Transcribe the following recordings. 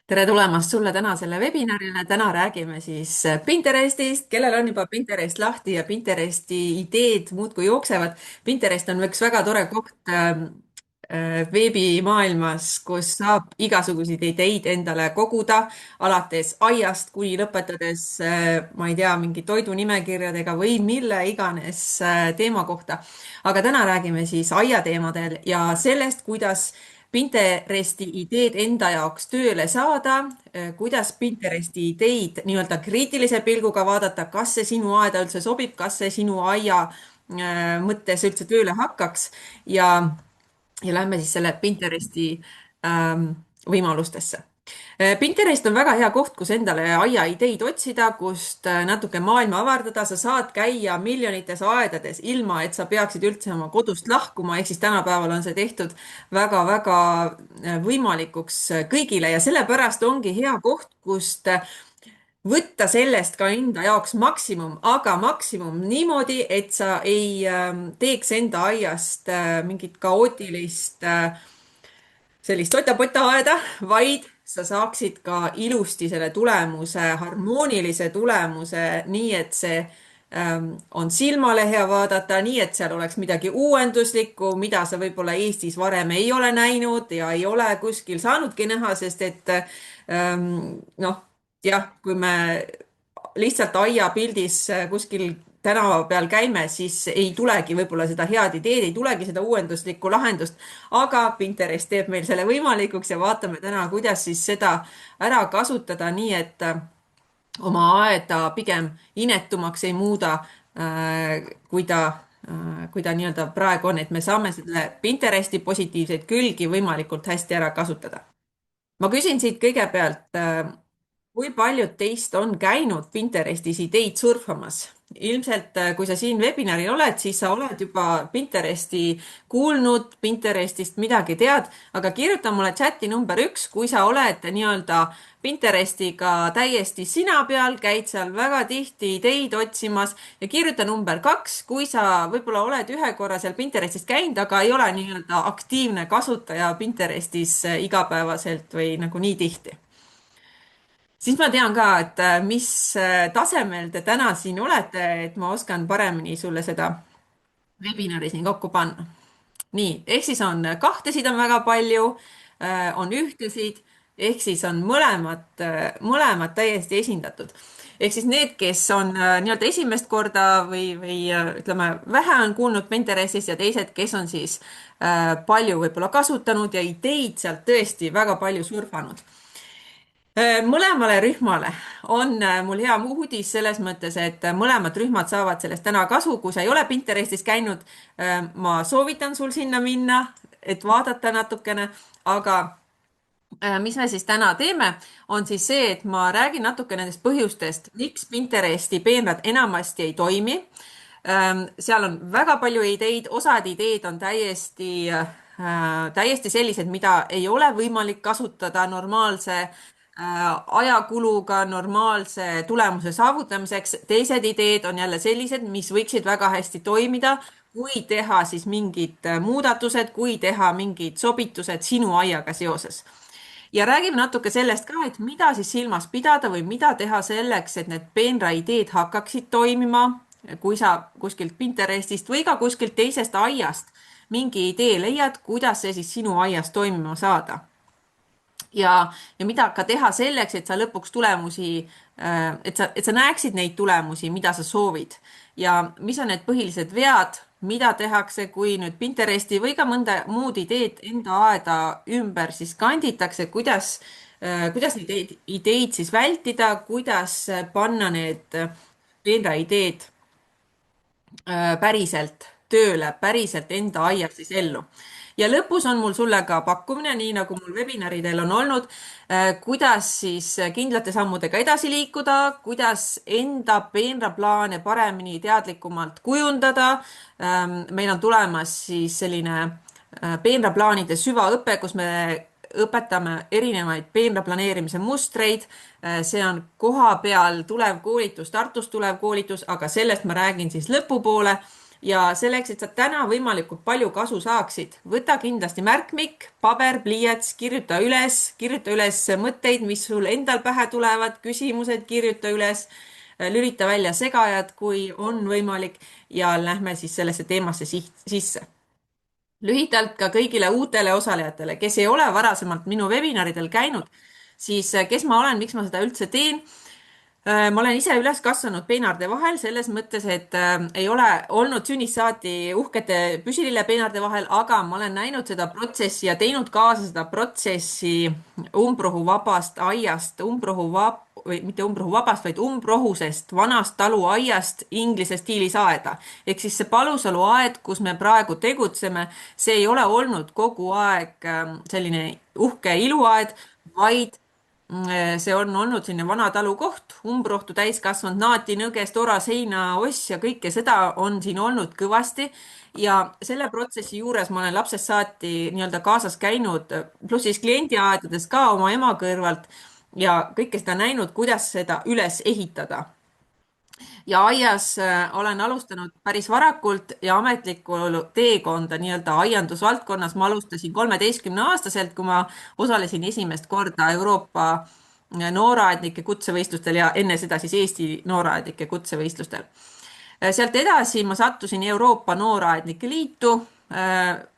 tere tulemast sulle tänasele webinarile. Täna räägime siis Pinterestist, kellel on juba Pinterest lahti ja Pinteresti ideed muudkui jooksevad. Pinterest on üks väga tore koht veebimaailmas, kus saab igasuguseid ideid endale koguda, alates aiast kuni lõpetades, ma ei tea, mingi toidunimekirjadega või mille iganes teema kohta. aga täna räägime siis aiateemadel ja sellest, kuidas Pinteresti ideed enda jaoks tööle saada, kuidas Pinteresti ideid nii-öelda kriitilise pilguga vaadata, kas see sinu aeda üldse sobib, kas see sinu aia mõttes üldse tööle hakkaks ja, ja lähme siis selle Pinteresti võimalustesse. Pinterest on väga hea koht, kus endale aiaideid otsida, kust natuke maailma avardada. Sa saad käia miljonites aedades, ilma et sa peaksid üldse oma kodust lahkuma, ehk siis tänapäeval on see tehtud väga-väga võimalikuks kõigile ja sellepärast ongi hea koht, kust võtta sellest ka enda jaoks maksimum, aga maksimum niimoodi, et sa ei teeks enda aiast mingit kaootilist sellist sotapotaaeda, vaid sa saaksid ka ilusti selle tulemuse, harmoonilise tulemuse, nii et see on silmale hea vaadata, nii et seal oleks midagi uuenduslikku, mida sa võib-olla Eestis varem ei ole näinud ja ei ole kuskil saanudki näha, sest et noh, jah, kui me lihtsalt aiapildis kuskil tänava peal käime, siis ei tulegi võib-olla seda head ideed, ei tulegi seda uuenduslikku lahendust, aga Pinterest teeb meil selle võimalikuks ja vaatame täna, kuidas siis seda ära kasutada nii, et oma aeda pigem inetumaks ei muuda, kui ta nii-öelda praegu on, et me saame selle Pinteresti positiivseid külgi võimalikult hästi ära kasutada. Ma küsin siit kõigepealt, kui paljud teist on käinud Pinterestis ideid surfamas? Ilmselt, kui sa siin webinaril oled, siis sa oled juba Pinteresti kuulnud, Pinterestist midagi tead, aga kirjuta mulle chati number 1, kui sa oled nii-öelda Pinterestiga täiesti sina peal, käid seal väga tihti ideid otsimas ja kirjuta number 2, kui sa võib-olla oled ühe korra seal Pinterestis käinud, aga ei ole nii-öelda aktiivne kasutaja Pinterestis igapäevaselt või nagu nii tihti. Siis ma tean ka, et mis tasemel te täna siin olete, et ma oskan paremini sulle seda webinari siin kokku panna. Nii, ehk siis on kahtesid on väga palju, on ühtesid, ehk siis on mõlemad täiesti esindatud. Ehk siis need, kes on nii-öelda esimest korda või ütleme, vähe on kuulnud Pinterestist ja teised, kes on siis palju võib-olla kasutanud ja ideid sealt tõesti väga palju surfanud. Mõlemale rühmale on mul hea uudis selles mõttes, et mõlemad rühmad saavad sellest täna kasu. Kui sa ei ole Pinterestis käinud, ma soovitan sul sinna minna, et vaadata natukene, aga mis me siis täna teeme, on siis see, et ma räägin natuke nendest põhjustest, miks Pinteresti peenrad enamasti ei toimi. Seal on väga palju ideid, osad ideed on täiesti sellised, mida ei ole võimalik kasutada normaalse ajakuluga normaalse tulemuse saavutamiseks. Teised ideed on jälle sellised, mis võiksid väga hästi toimida, kui teha siis mingid muudatused, kui teha mingid sobitused sinu aiaga seoses. Ja räägime natuke sellest ka, et mida siis silmas pidada või mida teha selleks, et need peenra ideed hakkaksid toimima, kui sa kuskilt Pinterestist või ka kuskilt teisest aiast mingi idee leiad, kuidas see siis sinu aias toimima saada. Ja mida ka teha selleks, et sa lõpuks tulemusi, et sa näeksid neid tulemusi, mida sa soovid ja mis on need põhilised vead, mida tehakse, kui nüüd Pinteresti või ka mõnda muud ideed enda aeda ümber siis kanditakse, kuidas neid ideid siis vältida, kuidas panna need peenra ideed päriselt tööle, päriselt enda aias siis ellu. Ja lõpus on mul sulle ka pakkumine, nii nagu mul webinaridel on olnud, kuidas siis kindlate sammudega edasi liikuda, kuidas enda peenraplaane paremini teadlikumalt kujundada. Meil on tulemas siis selline peenraplaanide süvaõpe, kus me õpetame erinevaid peenra planeerimise mustreid. See on koha peal tulev koolitus, Tartust tulev koolitus, aga sellest ma räägin siis lõpupoole. ja selleks, et sa täna võimalikult palju kasu saaksid, võta kindlasti märkmik, paber, pliiats, kirjuta üles mõtteid, mis sul endal pähe tulevad, küsimused kirjuta üles, lülita välja segajad, kui on võimalik ja lähme siis sellesse teemasse sisse. Lühidalt ka kõigile uutele osalejatele, kes ei ole varasemalt minu webinaridel käinud, siis kes ma olen, miks ma seda üldse teen. Ma olen ise üles kasvanud peenarde vahel selles mõttes, et ei ole olnud sünnist saati uhkete püsilillepeenarde vahel, aga ma olen näinud seda protsessi ja teinud kaasa seda protsessi umbrohuvabast aiast, või mitte umbrohuvabast, vaid umbrohusest vanast taluaiast inglise stiilis aeda. Ehk siis see Palusalu aed, kus me praegu tegutseme, see ei ole olnud kogu aeg selline uhke iluaed, vaid see on olnud selline vana talukoht, umbrohtu täis kasvanud naati, nõgest, oras, heina, oss ja kõike seda on siin olnud kõvasti. Ja selle protsessi juures ma olen lapsest saati nii-öelda kaasas käinud, pluss siis kliendiaedades ka oma ema kõrvalt ja kõike seda näinud, kuidas seda üles ehitada ja aias olen alustanud päris varakult ja ametlikku teekonda nii-öelda aiandusvaldkonnas ma alustasin 13-aastaselt, kui ma osalesin esimest korda Euroopa nooraaednike kutsevõistlustel ja enne seda siis Eesti nooraaednike kutsevõistlustel. Sealt edasi ma sattusin Euroopa Nooraaednike Liitu,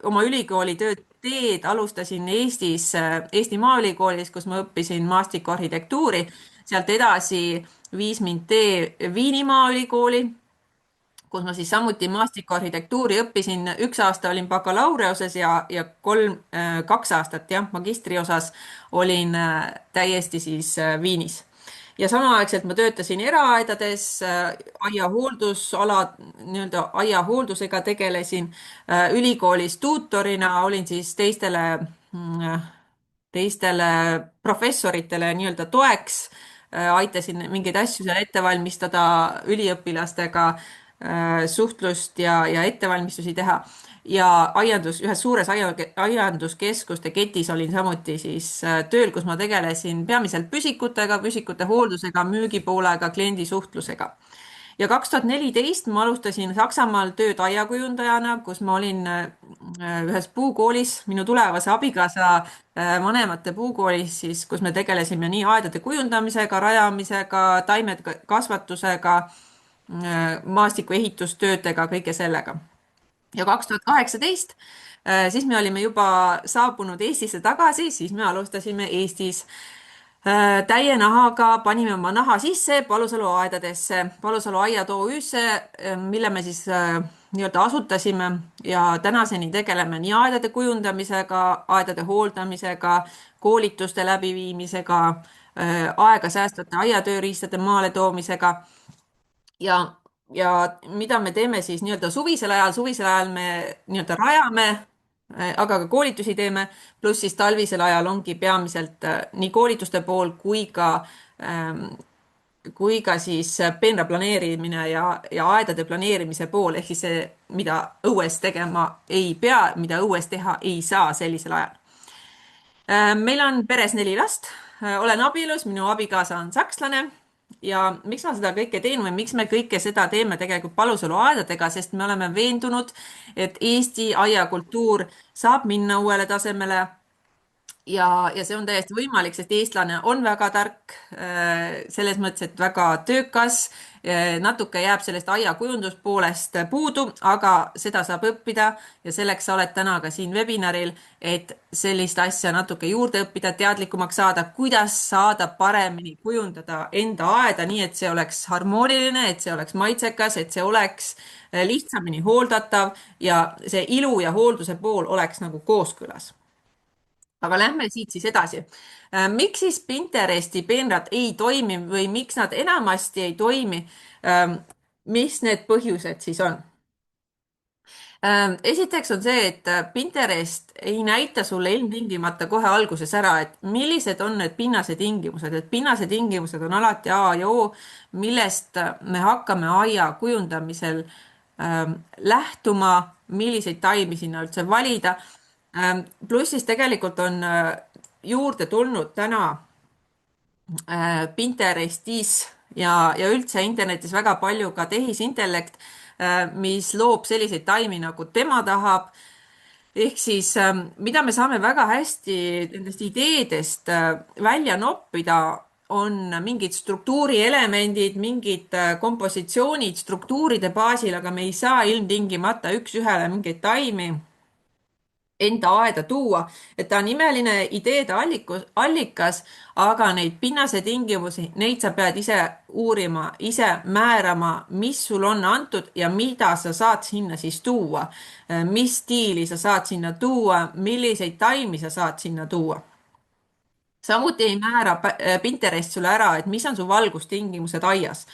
oma ülikooli teed alustasin Eestis, Eesti Maaülikoolis, kus ma õppisin maastikuarhitektuuri, sealt edasi viis mind tee Viini Maaülikooli, kus ma siis samuti maastikuarhitektuuri õppisin. 1 aasta olin bakalaureoses ja 2 aastat jah, magistri osas olin täiesti siis Viinis. Ja samaaegselt ma töötasin eraaedades, aiahooldusala, nii-öelda aiahooldusega tegelesin, ülikoolis tuutorina olin siis teistele professoritele nii-öelda toeks, aitasin mingeid asju seal ette valmistada, üliõpilastega suhtlust ja ettevalmistusi teha. Ja ühes suures aianduskeskuste ketis olin samuti siis tööl, kus ma tegelesin peamiselt püsikutega, püsikute hooldusega, müügipoolega, kliendisuhtlusega. Ja 2014 ma alustasin Saksamaal tööd aiakujundajana, kus ma olin ühes puukoolis, minu tulevase abikaasa vanemate puukoolis, siis, kus me tegelesime nii aedade kujundamisega, rajamisega, taimede kasvatusega, maastikuehitustöödega, kõige sellega. Ja 2018 siis me olime juba saabunud Eestisse tagasi, siis me alustasime Eestis täie nahaga, panime oma naha sisse Palusalu aedadesse, Palusalu aiad OÜ-sse, mille me siis nii-öelda asutasime ja tänaseni tegeleme nii aedade kujundamisega, aedade hooldamisega, koolituste läbiviimisega, aega säästvate aiatööriistade maale toomisega ja mida me teeme siis nii-öelda suvisel ajal me nii-öelda rajame, aga ka koolitusi teeme, pluss siis talvisel ajal ongi peamiselt nii koolituste pool kui ka siis peenra planeerimine ja aedade planeerimise pool, ehk siis see, mida õues tegema ei pea, mida õues teha ei saa sellisel ajal. Meil on peres 4 last, olen abielus, minu abikaasa on sakslane ja miks ma seda kõike teen või miks me kõike seda teeme tegelikult Palusalu aedadega, sest me oleme veendunud, et Eesti aiakultuur saab minna uuele tasemele ja see on täiesti võimalik, sest eestlane on väga tark, selles mõttes, et väga töökas, natuke jääb sellest aiakujunduspoolest puudu, aga seda saab õppida ja selleks sa oled täna ka siin webinaril, et sellist asja natuke juurde õppida, teadlikumaks saada, kuidas saada paremini kujundada enda aeda nii, et see oleks harmooniline, et see oleks maitsekas, et see oleks lihtsamini hooldatav ja see ilu ja hoolduse pool oleks nagu kooskõlas. Aga lähme siit siis edasi. Miks siis Pinteresti peenrad ei toimi või miks nad enamasti ei toimi? Mis need põhjused siis on? Esiteks on see, et Pinterest ei näita sulle ilmtingimata kohe alguses ära, et millised on need pinnasetingimused, et pinnasetingimused on alati A ja O, millest me hakkame aia kujundamisel lähtuma, milliseid taimi sinna üldse valida. Pluss siis tegelikult on juurde tulnud täna Pinterestis ja üldse internetis väga palju ka tehisintellekt, mis loob selliseid taimi, nagu tema tahab. ehk siis, mida me saame väga hästi nendest ideedest välja noppida, on mingid struktuurielemendid, mingid kompositsioonid struktuuride baasil, aga me ei saa ilmtingimata üks-ühele mingeid taimi enda aeda tuua, et ta on imeline ideede allikas, aga neid pinnase tingimusi, neid sa pead ise uurima, ise määrama, mis sul on antud ja mida sa saad sinna siis tuua. mis stiili sa saad sinna tuua, milliseid taimi sa saad sinna tuua. samuti ei määra Pinterest sulle ära, et mis on su valgustingimused aias.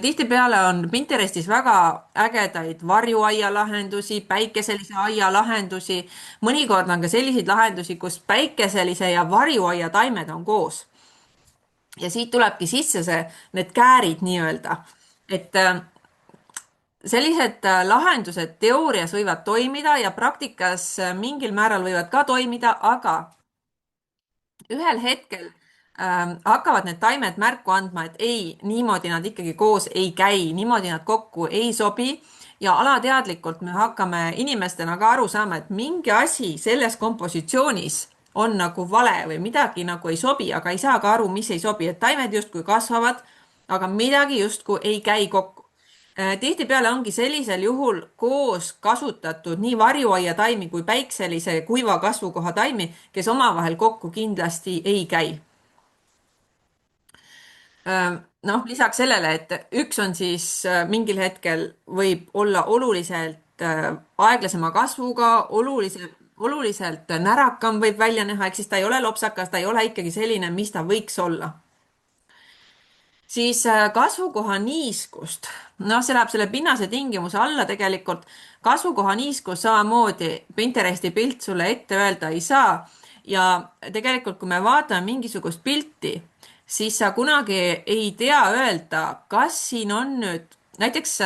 Tihtipeale on Pinterestis väga ägedaid varjuaia lahendusi, päikeselise aia lahendusi. mõnikord on ka selliseid lahendusi, kus päikeselise ja varjuaia taimed on koos. ja siit tulebki sisse need käärid nii-öelda. et sellised lahendused teoorias võivad toimida ja praktikas mingil määral võivad ka toimida, aga ühel hetkel hakkavad need taimed märku andma, et ei, niimoodi nad ikkagi koos ei käi, niimoodi nad kokku ei sobi ja alateadlikult me hakkame inimestena ka aru saama, et mingi asi selles kompositsioonis on nagu vale või midagi nagu ei sobi, aga ei saa ka aru, mis ei sobi, et taimed justkui kasvavad, aga midagi justkui ei käi kokku. Tihtipeale ongi sellisel juhul koos kasutatud nii varjuaia taimi kui päikselise kuiva kasvukoha taimi, kes omavahel kokku kindlasti ei käi. Noh, lisaks sellele, et üks on siis mingil hetkel võib olla oluliselt aeglasema kasvuga, oluliselt närakam võib välja näha, ehk siis ta ei ole lopsakas, ta ei ole ikkagi selline, mis ta võiks olla. Siis kasvukoha niiskust, noh, see läheb selle pinnase tingimuse alla tegelikult. kasvukoha niiskus samamoodi Pinteresti pilt sulle ette öelda ei saa. ja tegelikult, kui me vaatame mingisugust pilti, siis sa kunagi ei tea öelda, kas siin on nüüd näiteks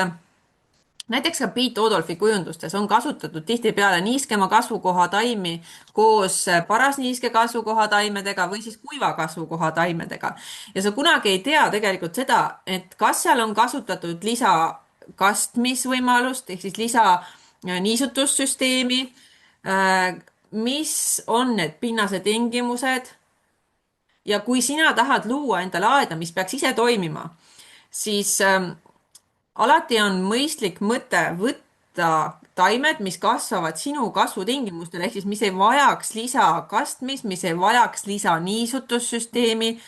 ka Piet Odolfi kujundustes on kasutatud tihtipeale niiskema kasvukoha taimi koos parasniiske kasvukoha taimedega või siis kuiva kasvukoha taimedega. ja sa kunagi ei tea tegelikult seda, et kas seal on kasutatud lisakastmisvõimalust ehk siis lisa niisutussüsteemi, mis on need pinnase tingimused. ja kui sina tahad luua endale aeda, mis peaks ise toimima, siis alati on mõistlik mõte võtta taimed, mis kasvavad sinu kasvutingimustel, ehk siis mis ei vajaks lisakastmist, mis ei vajaks lisaniisutussüsteemi,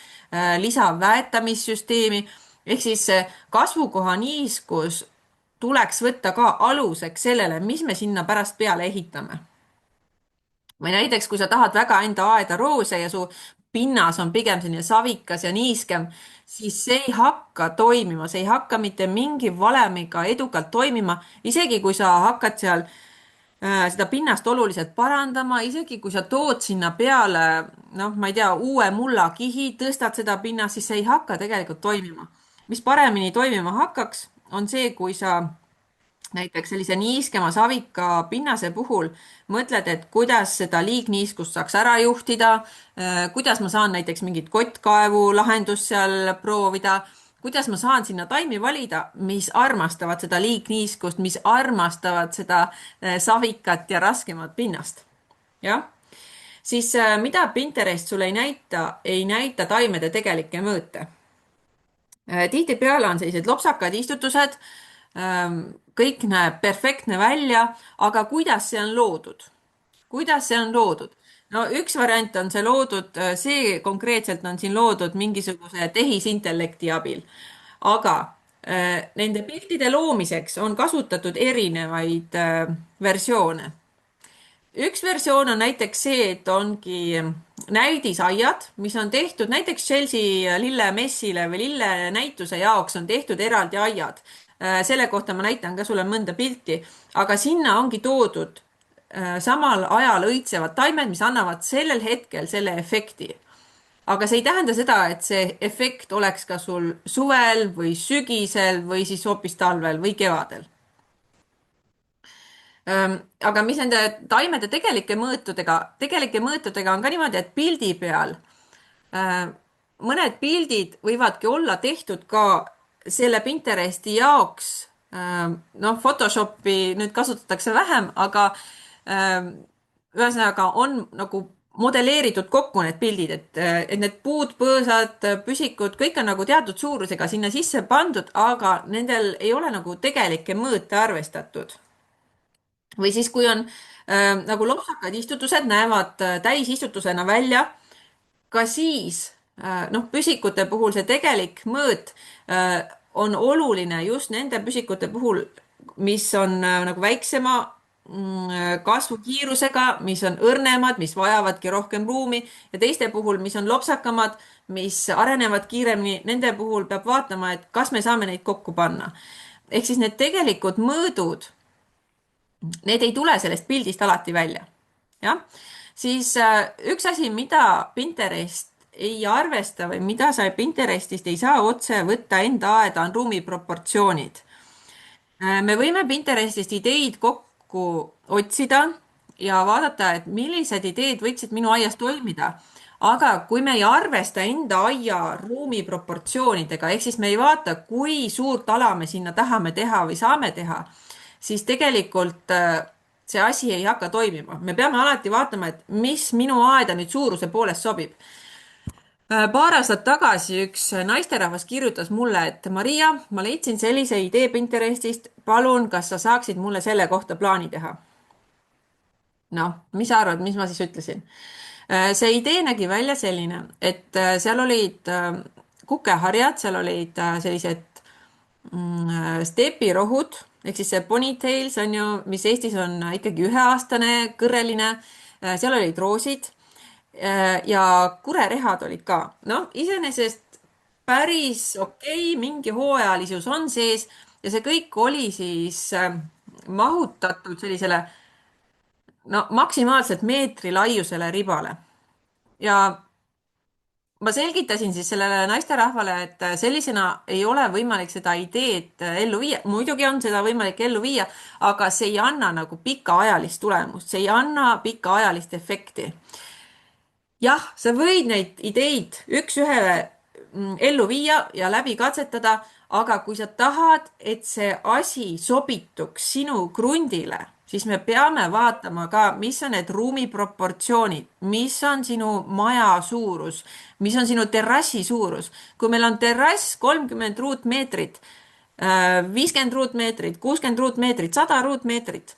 lisaväetamissüsteemi, ehk siis kasvukoha niiskus tuleks võtta ka aluseks sellele, mis me sinna pärast peale ehitame. või näiteks, kui sa tahad väga enda aeda roose ja su pinnas on pigem selline savikas ja niiskem, siis see ei hakka toimima, see ei hakka mitte mingi valemiga edukalt toimima, isegi kui sa hakkad seal seda pinnast oluliselt parandama, isegi kui sa tood sinna peale, noh, ma ei tea, uue mullakihi, tõstad seda pinnast, siis see ei hakka tegelikult toimima. mis paremini toimima hakkaks, on see, kui sa näiteks sellise niiskema savika pinnase puhul mõtled, et kuidas seda liigniiskust saaks ära juhtida, kuidas ma saan näiteks mingit kottkaevu lahendust seal proovida, kuidas ma saan sinna taimi valida, mis armastavad seda liigniiskust, mis armastavad seda savikat ja raskemat pinnast. jah, siis mida Pinterest sulle ei näita taimede tegelikke mõõte. tihtipeale on sellised lopsakad istutused, kõik näeb perfektne välja, aga kuidas see on loodud? kuidas see on loodud? no üks variant on see loodud, see konkreetselt on siin loodud mingisuguse tehisintellekti abil, aga nende piltide loomiseks on kasutatud erinevaid versioone. üks versioon on näiteks see, et ongi näidisaiad, mis on tehtud näiteks Chelsea lillemessile või lillenäituse jaoks on tehtud eraldi aiad. selle kohta ma näitan ka sulle mõnda pilti, aga sinna ongi toodud samal ajal õitsevad taimed, mis annavad sellel hetkel selle efekti. aga see ei tähenda seda, et see efekt oleks ka sul suvel või sügisel või siis hoopis talvel või kevadel. aga mis nende taimede tegelike mõõtudega on ka niimoodi, et pildi peal mõned pildid võivadki olla tehtud ka selle Pinteresti jaoks noh, Photoshopi nüüd kasutatakse vähem, aga ühesõnaga on nagu modelleeritud kokku need pildid, et need puud, põõsad, püsikud, kõik on nagu teatud suurusega sinna sisse pandud, aga nendel ei ole nagu tegelikke mõõte arvestatud. Või siis, kui on nagu lopsakad istutused, näevad täisistutusena välja, ka siis noh, püsikute puhul see tegelik mõõt on oluline just nende püsikute puhul, mis on nagu väiksema kasvukiirusega, mis on õrnemad, mis vajavadki rohkem ruumi ja teiste puhul, mis on lopsakamad, mis arenevad kiiremini, nende puhul peab vaatama, et kas me saame neid kokku panna. ehk siis need tegelikud mõõdud, need ei tule sellest pildist alati välja. jah, siis üks asi, mida Pinterest ei arvesta või mida sa Pinterestist ei saa otse võtta enda aeda, on ruumi proportsioonid. me võime Pinterestist ideid kokku otsida ja vaadata, et millised ideed võiksid minu aias toimida. aga kui me ei arvesta enda aia ruumi proportsioonidega, ehk siis me ei vaata, kui suurt ala me sinna tahame teha või saame teha, siis tegelikult see asi ei hakka toimima. me peame alati vaatama, et mis minu aeda nüüd suuruse poolest sobib. Paar aastat tagasi üks naisterahvas kirjutas mulle, et Maria, ma leidsin sellise idee Pinterestist, palun, kas sa saaksid mulle selle kohta plaani teha? noh, mis sa arvad, mis ma siis ütlesin? see idee nägi välja selline, et seal olid kukeharjad, seal olid sellised stepirohud, ehk siis see ponytails on ju, mis Eestis on ikkagi üheaastane, kõrreline, seal olid roosid ja kurerehad olid ka. noh, iseenesest päris okei, mingi hooajalisus on sees ja see kõik oli siis mahutatud sellisele no maksimaalselt meetri laiusele ribale. ja ma selgitasin siis sellele naisterahvale, et sellisena ei ole võimalik seda ideed ellu viia. muidugi on seda võimalik ellu viia, aga see ei anna nagu pikaajalist tulemust, see ei anna pikaajalist efekti. jah, sa võid neid ideid üks-ühele ellu viia ja läbi katsetada, aga kui sa tahad, et see asi sobituks sinu krundile, siis me peame vaatama ka, mis on need ruumi proportsioonid, mis on sinu maja suurus, mis on sinu terrassi suurus. kui meil on terrass 30 ruutmeetrit, 50 ruutmeetrit, 60 ruutmeetrit, 100 ruutmeetrit,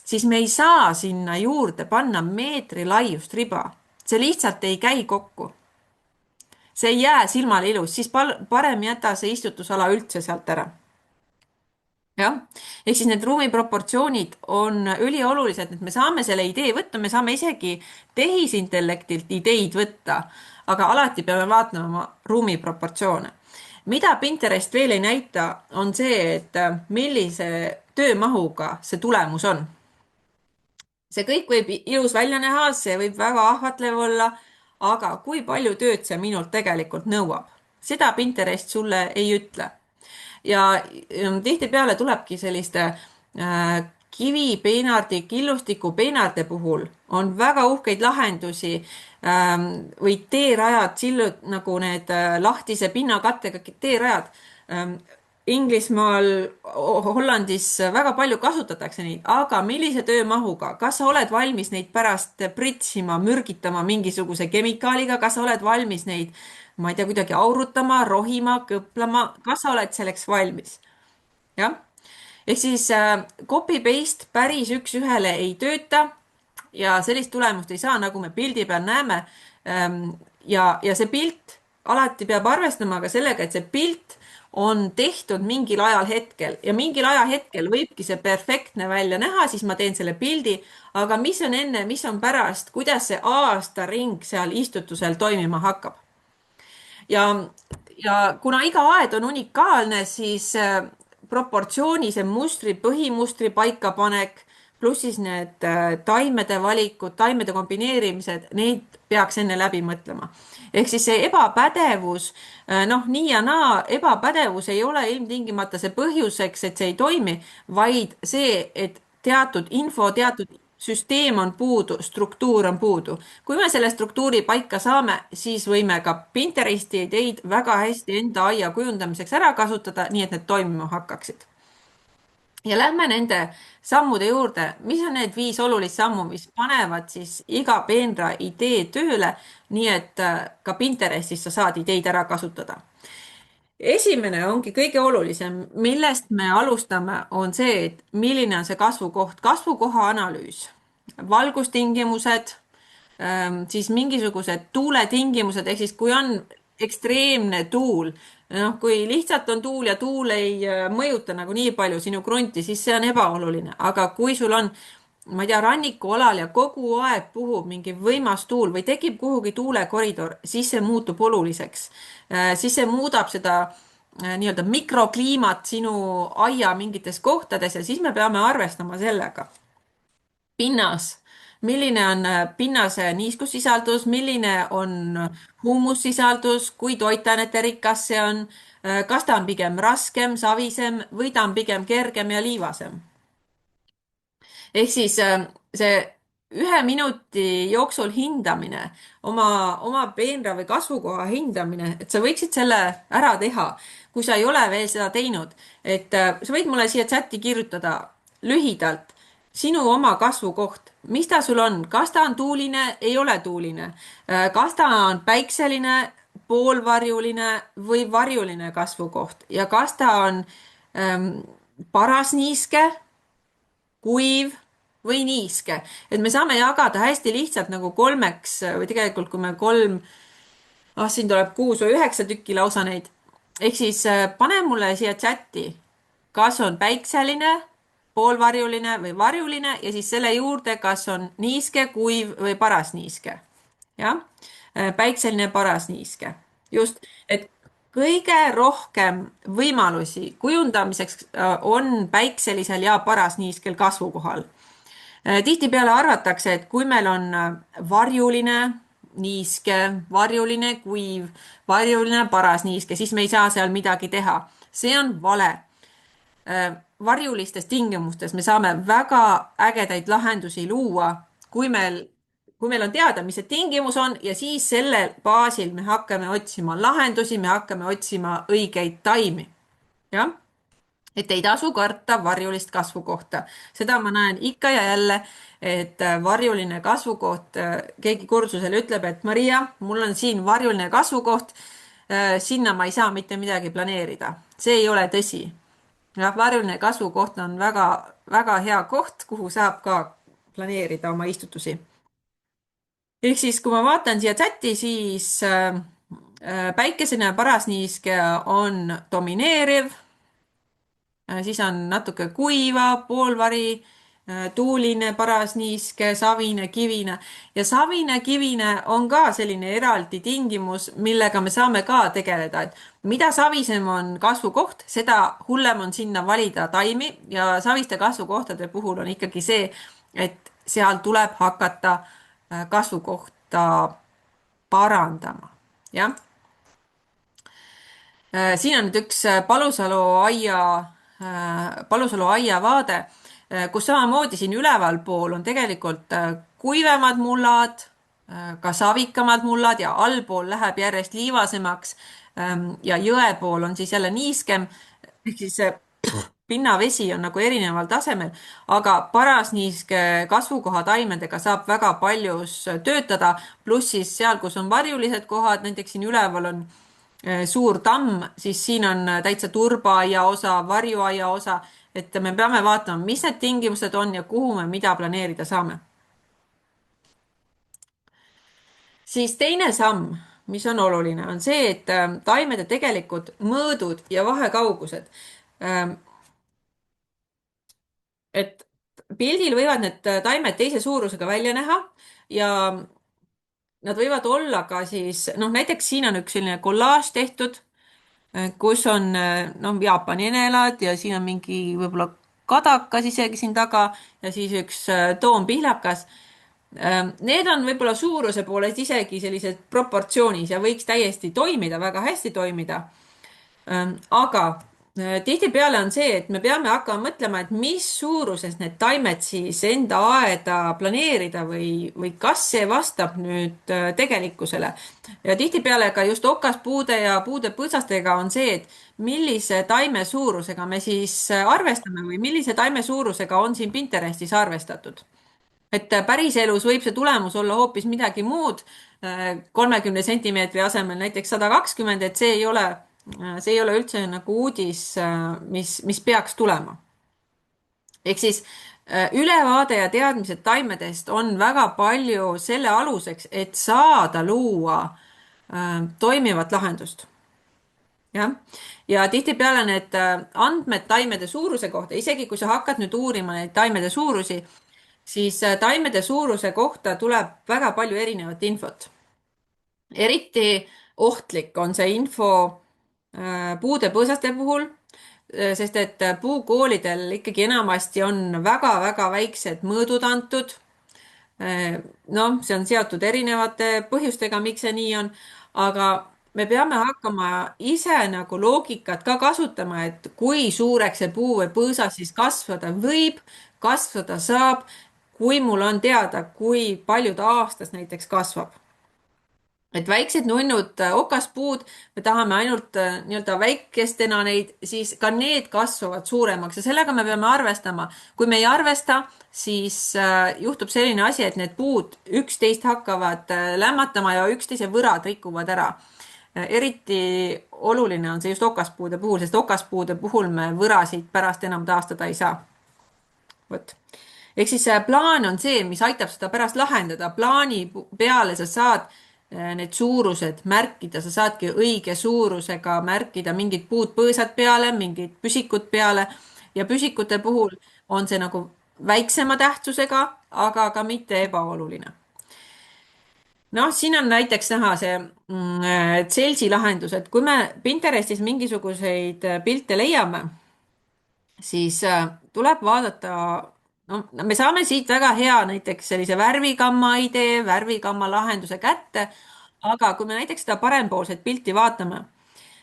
siis me ei saa sinna juurde panna meetri laiust riba. see lihtsalt ei käi kokku. see ei jää silmale ilus, siis parem jäta see istutusala üldse sealt ära. jah, ehk siis need ruumi proportsioonid on üliolulised, et me saame selle idee võtta, me saame isegi tehisintellektilt ideid võtta, aga alati peame vaatama oma ruumi proportsioone. mida Pinterest veel ei näita, on see, et millise töömahuga see tulemus on. see kõik võib ilus välja näha, see võib väga ahvatlev olla, aga kui palju tööd see minult tegelikult nõuab, seda Pinterest sulle ei ütle. ja tihtipeale tulebki selliste kivipeenardi, killustiku peenarde puhul on väga uhkeid lahendusi või teerajad, sillud nagu need lahtise pinnakattega teerajad. Inglismaal, Hollandis väga palju kasutatakse neid, aga millise töömahuga, kas sa oled valmis neid pärast pritsima, mürgitama mingisuguse kemikaaliga, kas sa oled valmis neid, ma ei tea, kuidagi aurutama, rohima, kõplama, kas sa oled selleks valmis? jah, ehk siis copy-paste päris üks-ühele ei tööta ja sellist tulemust ei saa, nagu me pildi peal näeme. ja see pilt alati peab arvestama ka sellega, et see pilt on tehtud mingil ajalhetkel ja mingil ajahetkel võibki see perfektne välja näha, siis ma teen selle pildi, aga mis on enne, mis on pärast, kuidas see aastaring seal istutusel toimima hakkab. ja kuna iga aed on unikaalne, siis proportsiooni, see mustri, põhimustri paikapanek, pluss siis need taimede valikud, taimede kombineerimised, neid peaks enne läbi mõtlema. ehk siis see ebapädevus, noh, nii ja naa, ebapädevus ei ole ilmtingimata see põhjuseks, et see ei toimi, vaid see, et teatud info, teatud süsteem on puudu, struktuur on puudu. kui me selle struktuuri paika saame, siis võime ka Pinteresti ideid väga hästi enda aia kujundamiseks ära kasutada, nii et need toimima hakkaksid. ja lähme nende sammude juurde, mis on need 5 olulist sammu, mis panevad siis iga peenra idee tööle, nii et ka Pinterestis sa saad ideid ära kasutada. Esimene ongi kõige olulisem, millest me alustame, on see, et milline on see kasvukoht, kasvukoha analüüs, valgustingimused, siis mingisugused tuuletingimused, ehk siis kui on ekstreemne tuul, noh, kui lihtsalt on tuul ja tuul ei mõjuta nagu nii palju sinu krunti, siis see on ebaoluline, aga kui sul on ma ei tea, rannikualal ja kogu aeg puhub mingi võimas tuul või tekib kuhugi tuulekoridor, siis see muutub oluliseks. Siis see muudab seda nii-öelda mikrokliimat sinu aia mingites kohtades ja siis me peame arvestama sellega. Pinnas, milline on pinnase niiskussisaldus, milline on huumussisaldus, kui toitaineterikas see on, kas ta on pigem raskem, savisem või ta on pigem kergem ja liivasem. Ehk siis see 1 minuti jooksul hindamine, oma peenra või kasvukoha hindamine, et sa võiksid selle ära teha, kui sa ei ole veel seda teinud. Et sa võid mulle siia chati kirjutada lühidalt sinu oma kasvukoht, mis ta sul on, kas ta on tuuline, ei ole tuuline, kas ta on päikseline, poolvarjuline või varjuline kasvukoht ja kas ta on parasniiske, kuiv või niiske, et me saame jagada hästi lihtsalt nagu kolmeks või tegelikult, kui me kolm, siin tuleb 6 või 9 tükki lausa neid. ehk siis pane mulle siia chati, kas on päikseline, poolvarjuline või varjuline ja siis selle juurde, kas on niiske, kuiv või parasniiske. jah, päikseline, parasniiske, just, et kõige rohkem võimalusi kujundamiseks on päikselisel ja parasniiskel kasvukohal. Tihtipeale arvatakse, et kui meil on varjuline niiske, varjuline kuiv, varjuline parasniiske, siis me ei saa seal midagi teha. see on vale. Varjulistes tingimustes me saame väga ägedaid lahendusi luua, kui meil on teada, mis see tingimus on ja siis selle baasil me hakkame otsima lahendusi, me hakkame otsima õigeid taimi. jah, et ei tasu karta varjulist kasvukohta. seda ma näen ikka ja jälle, et varjuline kasvukoht, keegi kursusel ütleb, et Maria, mul on siin varjuline kasvukoht, sinna ma ei saa mitte midagi planeerida. see ei ole tõsi. jah, varjuline kasvukoht on väga hea koht, kuhu saab ka planeerida oma istutusi. ehk siis, kui ma vaatan siia chati, siis päikeseline parasniiske on domineeriv, siis on natuke kuiva, poolvari, tuuline, parasniiske, savine, kivine ja savine, kivine on ka selline eraldi tingimus, millega me saame ka tegeleda, et mida savisem on kasvukoht, seda hullem on sinna valida taimi ja saviste kasvukohtade puhul on ikkagi see, et seal tuleb hakata kasvukohta parandama, jah. siin on nüüd üks Palusalu aia vaade, kus samamoodi siin ülevalpool on tegelikult kuivemad mullad, ka savikamad mullad ja allpool läheb järjest liivasemaks. ja jõe pool on siis jälle niiskem, ehk siis pinnavesi on nagu erineval tasemel, aga parasniiske kasvukoha taimedega saab väga paljus töötada, pluss siis seal, kus on varjulised kohad, näiteks siin üleval on suur tamm, siis siin on täitsa turbaaia osa, varjuaia osa, et me peame vaatama, mis need tingimused on ja kuhu me mida planeerida saame. siis teine samm, mis on oluline, on see, et taimede tegelikud mõõdud ja vahekaugused. et pildil võivad need taimed teise suurusega välja näha ja nad võivad olla ka siis, noh, näiteks siin on üks selline kollaaž tehtud, kus on noh, Jaapani enelad ja siin on mingi võib-olla kadakas isegi siin taga ja siis üks toompihlakas. Need on võib-olla suuruse poolest isegi sellised proportsioonis ja võiks täiesti toimida, väga hästi toimida. aga tihtipeale on see, et me peame hakkama mõtlema, et mis suuruses need taimed siis enda aeda planeerida või kas see vastab nüüd tegelikkusele. ja tihtipeale ka just okaspuude ja puude põõsastega on see, et millise taime suurusega me siis arvestame või millise taime suurusega on siin Pinterestis arvestatud. et päriselus võib see tulemus olla hoopis midagi muud, 30 sentimeetri asemel näiteks 120, et see ei ole üldse nagu uudis, mis peaks tulema. ehk siis ülevaade ja teadmised taimedest on väga palju selle aluseks, et saada luua toimivat lahendust. jah, ja tihtipeale need andmed taimede suuruse kohta, isegi kui sa hakkad nüüd uurima neid taimede suurusi, siis taimede suuruse kohta tuleb väga palju erinevat infot. eriti ohtlik on see info puude põõsaste puhul, sest et puukoolidel ikkagi enamasti on väga-väga väiksed mõõdud antud. noh, see on seotud erinevate põhjustega, miks see nii on, aga me peame hakkama ise nagu loogikat ka kasutama, et kui suureks see puu või põõsas siis kasvada võib, kasvada saab, kui mul on teada, kui palju ta aastas näiteks kasvab. et väiksed nunnud okaspuud, me tahame ainult nii-öelda väikestena neid, siis ka need kasvavad suuremaks ja sellega me peame arvestama. kui me ei arvesta, siis juhtub selline asi, et need puud üksteist hakkavad lämmatama ja üksteise võrad rikuvad ära. eriti oluline on see just okaspuude puhul, sest okaspuude puhul me võrasid pärast enam taastada ei saa. vot. ehk siis plaan on see, mis aitab seda pärast lahendada. plaani peale sa saad need suurused märkida, sa saadki õige suurusega märkida mingid puud põõsad peale, mingid püsikud peale ja püsikute puhul on see nagu väiksema tähtsusega, aga ka mitte ebaoluline. noh, siin on näiteks näha see Celsi lahendus, et kui me Pinterestis mingisuguseid pilte leiame, siis tuleb vaadata, no me saame siit väga hea näiteks sellise värvigamma idee, värvigamma lahenduse kätte, aga kui me näiteks seda parempoolset pilti vaatame,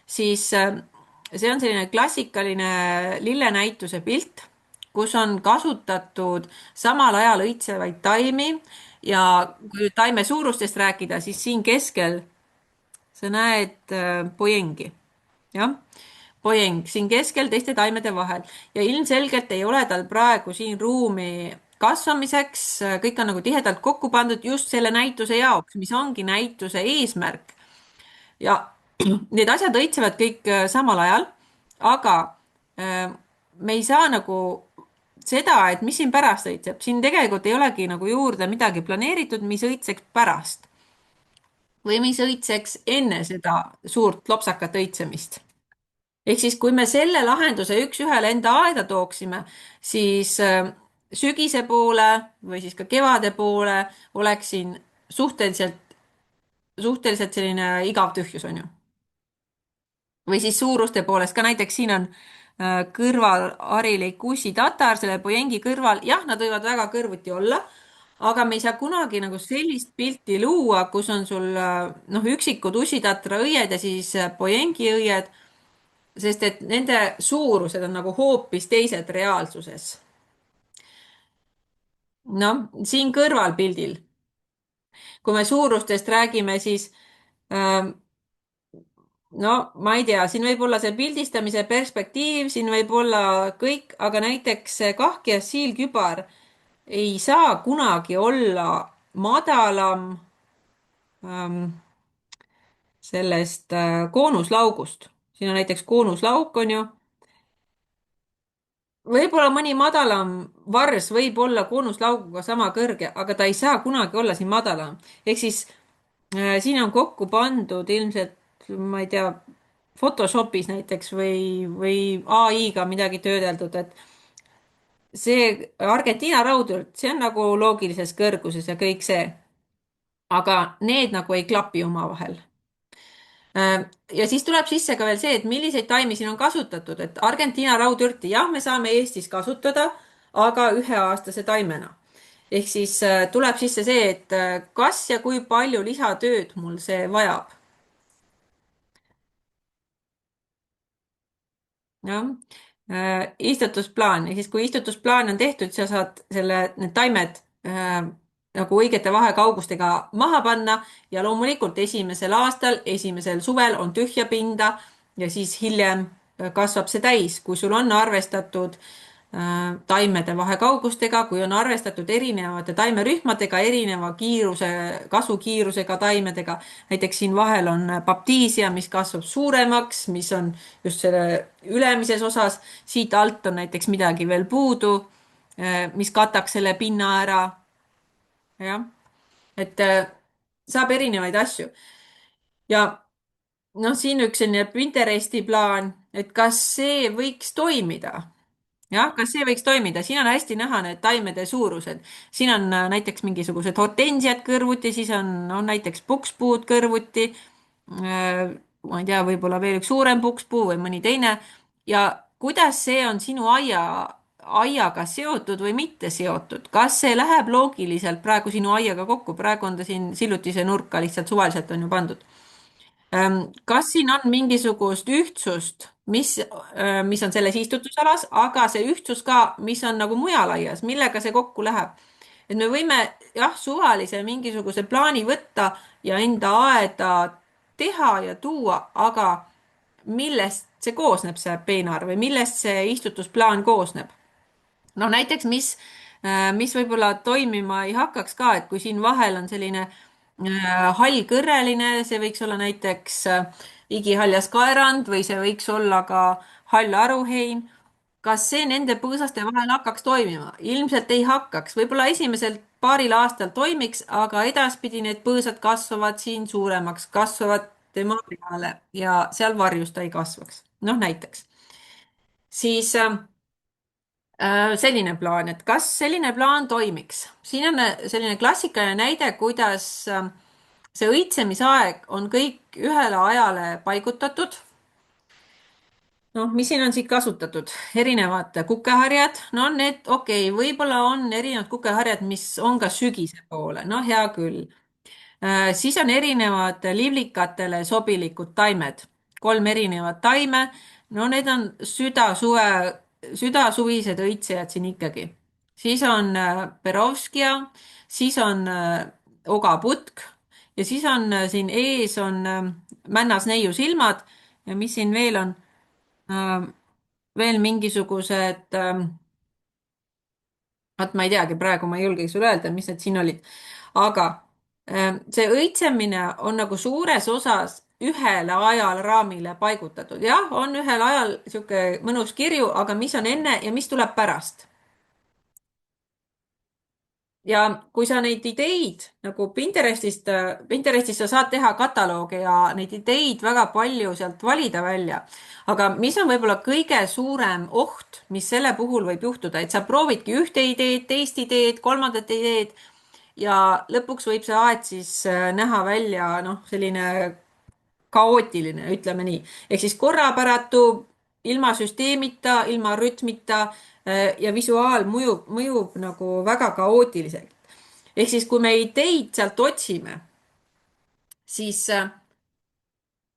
siis see on selline klassikaline lillenäituse pilt, kus on kasutatud samal ajal õitsevaid taimi ja kui taime suurustest rääkida, siis siin keskel sa näed pojengi, jah, pojeng siin keskel teiste taimede vahel ja ilmselgelt ei ole tal praegu siin ruumi kasvamiseks, kõik on nagu tihedalt kokku pandud just selle näituse jaoks, mis ongi näituse eesmärk. ja need asjad õitsevad kõik samal ajal, aga me ei saa nagu seda, et mis siin pärast õitseb, siin tegelikult ei olegi nagu juurde midagi planeeritud, mis õitseks pärast või mis õitseks enne seda suurt lopsakat õitsemist. ehk siis, kui me selle lahenduse üks-ühele enda aeda tooksime, siis sügise poole või siis ka kevade poole oleks siin suhteliselt selline igav tühjus, on ju. või siis suuruste poolest ka näiteks siin on kõrval harilik ussitatar selle pojengi kõrval, jah, nad võivad väga kõrvuti olla, aga me ei saa kunagi nagu sellist pilti luua, kus on sul noh, üksikud ussitatra õied ja siis pojengi õied, sest et nende suurused on nagu hoopis teised reaalsuses. noh, siin kõrvalpildil, kui me suurustest räägime, siis no ma ei tea, siin võib olla see pildistamise perspektiiv, siin võib olla kõik, aga näiteks see kahkjas siilkübar ei saa kunagi olla madalam sellest koonuslaugust. siin on näiteks koonuslauk, on ju. võib-olla mõni madalam vars võib olla koonuslauguga sama kõrge, aga ta ei saa kunagi olla siin madalam. ehk siis siin on kokku pandud ilmselt, ma ei tea, Photoshopis näiteks või ai-ga midagi töödeldud, et see Argentiina raudürt, see on nagu loogilises kõrguses ja kõik see. aga need nagu ei klapi omavahel. ja siis tuleb sisse ka veel see, et milliseid taimi siin on kasutatud, et Argentiina raudürti, jah, me saame Eestis kasutada, aga üheaastase taimena. ehk siis tuleb sisse see, et kas ja kui palju lisatööd mul see vajab. jah. Istutusplaan ja siis, kui istutusplaan on tehtud, sa saad need taimed nagu õigete vahekaugustega maha panna ja loomulikult esimesel aastal, esimesel suvel on tühja pinda ja siis hiljem kasvab see täis, kui sul on arvestatud taimede vahekaugustega, kui on arvestatud erinevate taimerühmadega, erineva kiiruse, kasvukiirusega taimedega. näiteks siin vahel on baptisia, mis kasvab suuremaks, mis on just selle ülemises osas, siit alt on näiteks midagi veel puudu, mis kataks selle pinna ära. jah, et saab erinevaid asju. ja noh, siin üks selline Pinteresti plaan, et kas see võiks toimida. jah, kas see võiks toimida, siin on hästi näha need taimede suurused. siin on näiteks mingisugused hortensiad kõrvuti, siis on näiteks pukspuud kõrvuti. Ma ei tea, võib-olla veel üks suurem pukspuu või mõni teine. ja kuidas see on sinu aiaga seotud või mitte seotud, kas see läheb loogiliselt praegu sinu aiaga kokku, praegu on ta siin sillutise nurka lihtsalt suvaliselt on ju pandud. Kas siin on mingisugust ühtsust, mis on selles istutusalas, aga see ühtsus ka, mis on nagu mujal aias, millega see kokku läheb? et me võime jah, suvalise mingisuguse plaani võtta ja enda aeda teha ja tuua, aga millest see koosneb, see peenar või millest see istutusplaan koosneb? noh, näiteks mis võib-olla toimima ei hakkaks ka, et kui siin vahel on selline hallkõrreline, see võiks olla näiteks igihaljas kaerand või see võiks olla ka hall aruhein. kas see nende põõsaste vahel hakkaks toimima? ilmselt ei hakkaks, võib-olla esimesel paaril aastal toimiks, aga edaspidi need põõsad kasvavad siin suuremaks, kasvavad tema peale ja seal varjus ta ei kasvaks. noh, näiteks. siis selline plaan, et kas selline plaan toimiks? siin on selline klassikaline näide, kuidas see õitsemisaeg on kõik ühele ajale paigutatud. noh, mis siin on siit kasutatud? erinevad kukeharjad, no need, okei, võib-olla on erinevad kukeharjad, mis on ka sügise poole, no hea küll. siis on erinevad liblikatele sobilikud taimed, 3 erinevat taime. no need on südasuvised õitsejad siin ikkagi. siis on perovskia, siis on ogaputk ja siis on siin ees on männasneiu silmad ja mis siin veel on? veel mingisugused vaat ma ei teagi, praegu ma ei julgegi sulle öelda, mis need siin olid. aga see õitsemine on nagu suures osas ühele ajalraamile paigutatud. jah, on ühel ajal sihuke mõnus kirju, aga mis on enne ja mis tuleb pärast. ja kui sa neid ideid nagu Pinterestist sa saad teha kataloogi ja neid ideid väga palju sealt valida välja. aga mis on võib-olla kõige suurem oht, mis selle puhul võib juhtuda, et sa proovidki ühte ideed, teist ideed, kolmandat ideed ja lõpuks võib see aed siis näha välja noh, selline kaootiline, ütleme nii. ehk siis korrapäratu, ilma süsteemita, ilma rütmita ja visuaal mõjub nagu väga kaootiliselt. ehk siis, kui me ideid sealt otsime, siis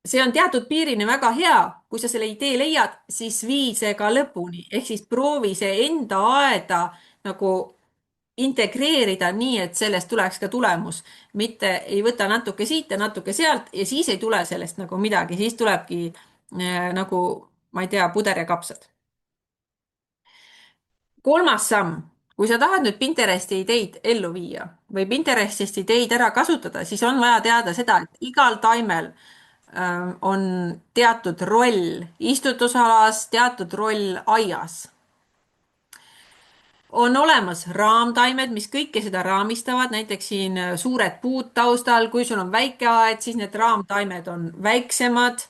see on teatud piirini väga hea, kui sa selle idee leiad, siis vii see ka lõpuni, ehk siis proovi see enda aeda nagu integreerida nii, et sellest tuleks ka tulemus, mitte ei võta natuke siit ja natuke sealt ja siis ei tule sellest nagu midagi, siis tulebki nagu, ma ei tea, puder ja kapsad. 3. samm, kui sa tahad nüüd Pinteresti ideid ellu viia või Pinterestist ideid ära kasutada, siis on vaja teada seda, et igal taimel on teatud roll istutusalas, teatud roll aias. on olemas raamtaimed, mis kõike seda raamistavad, näiteks siin suured puud taustal, kui sul on väike aed, siis need raamtaimed on väiksemad.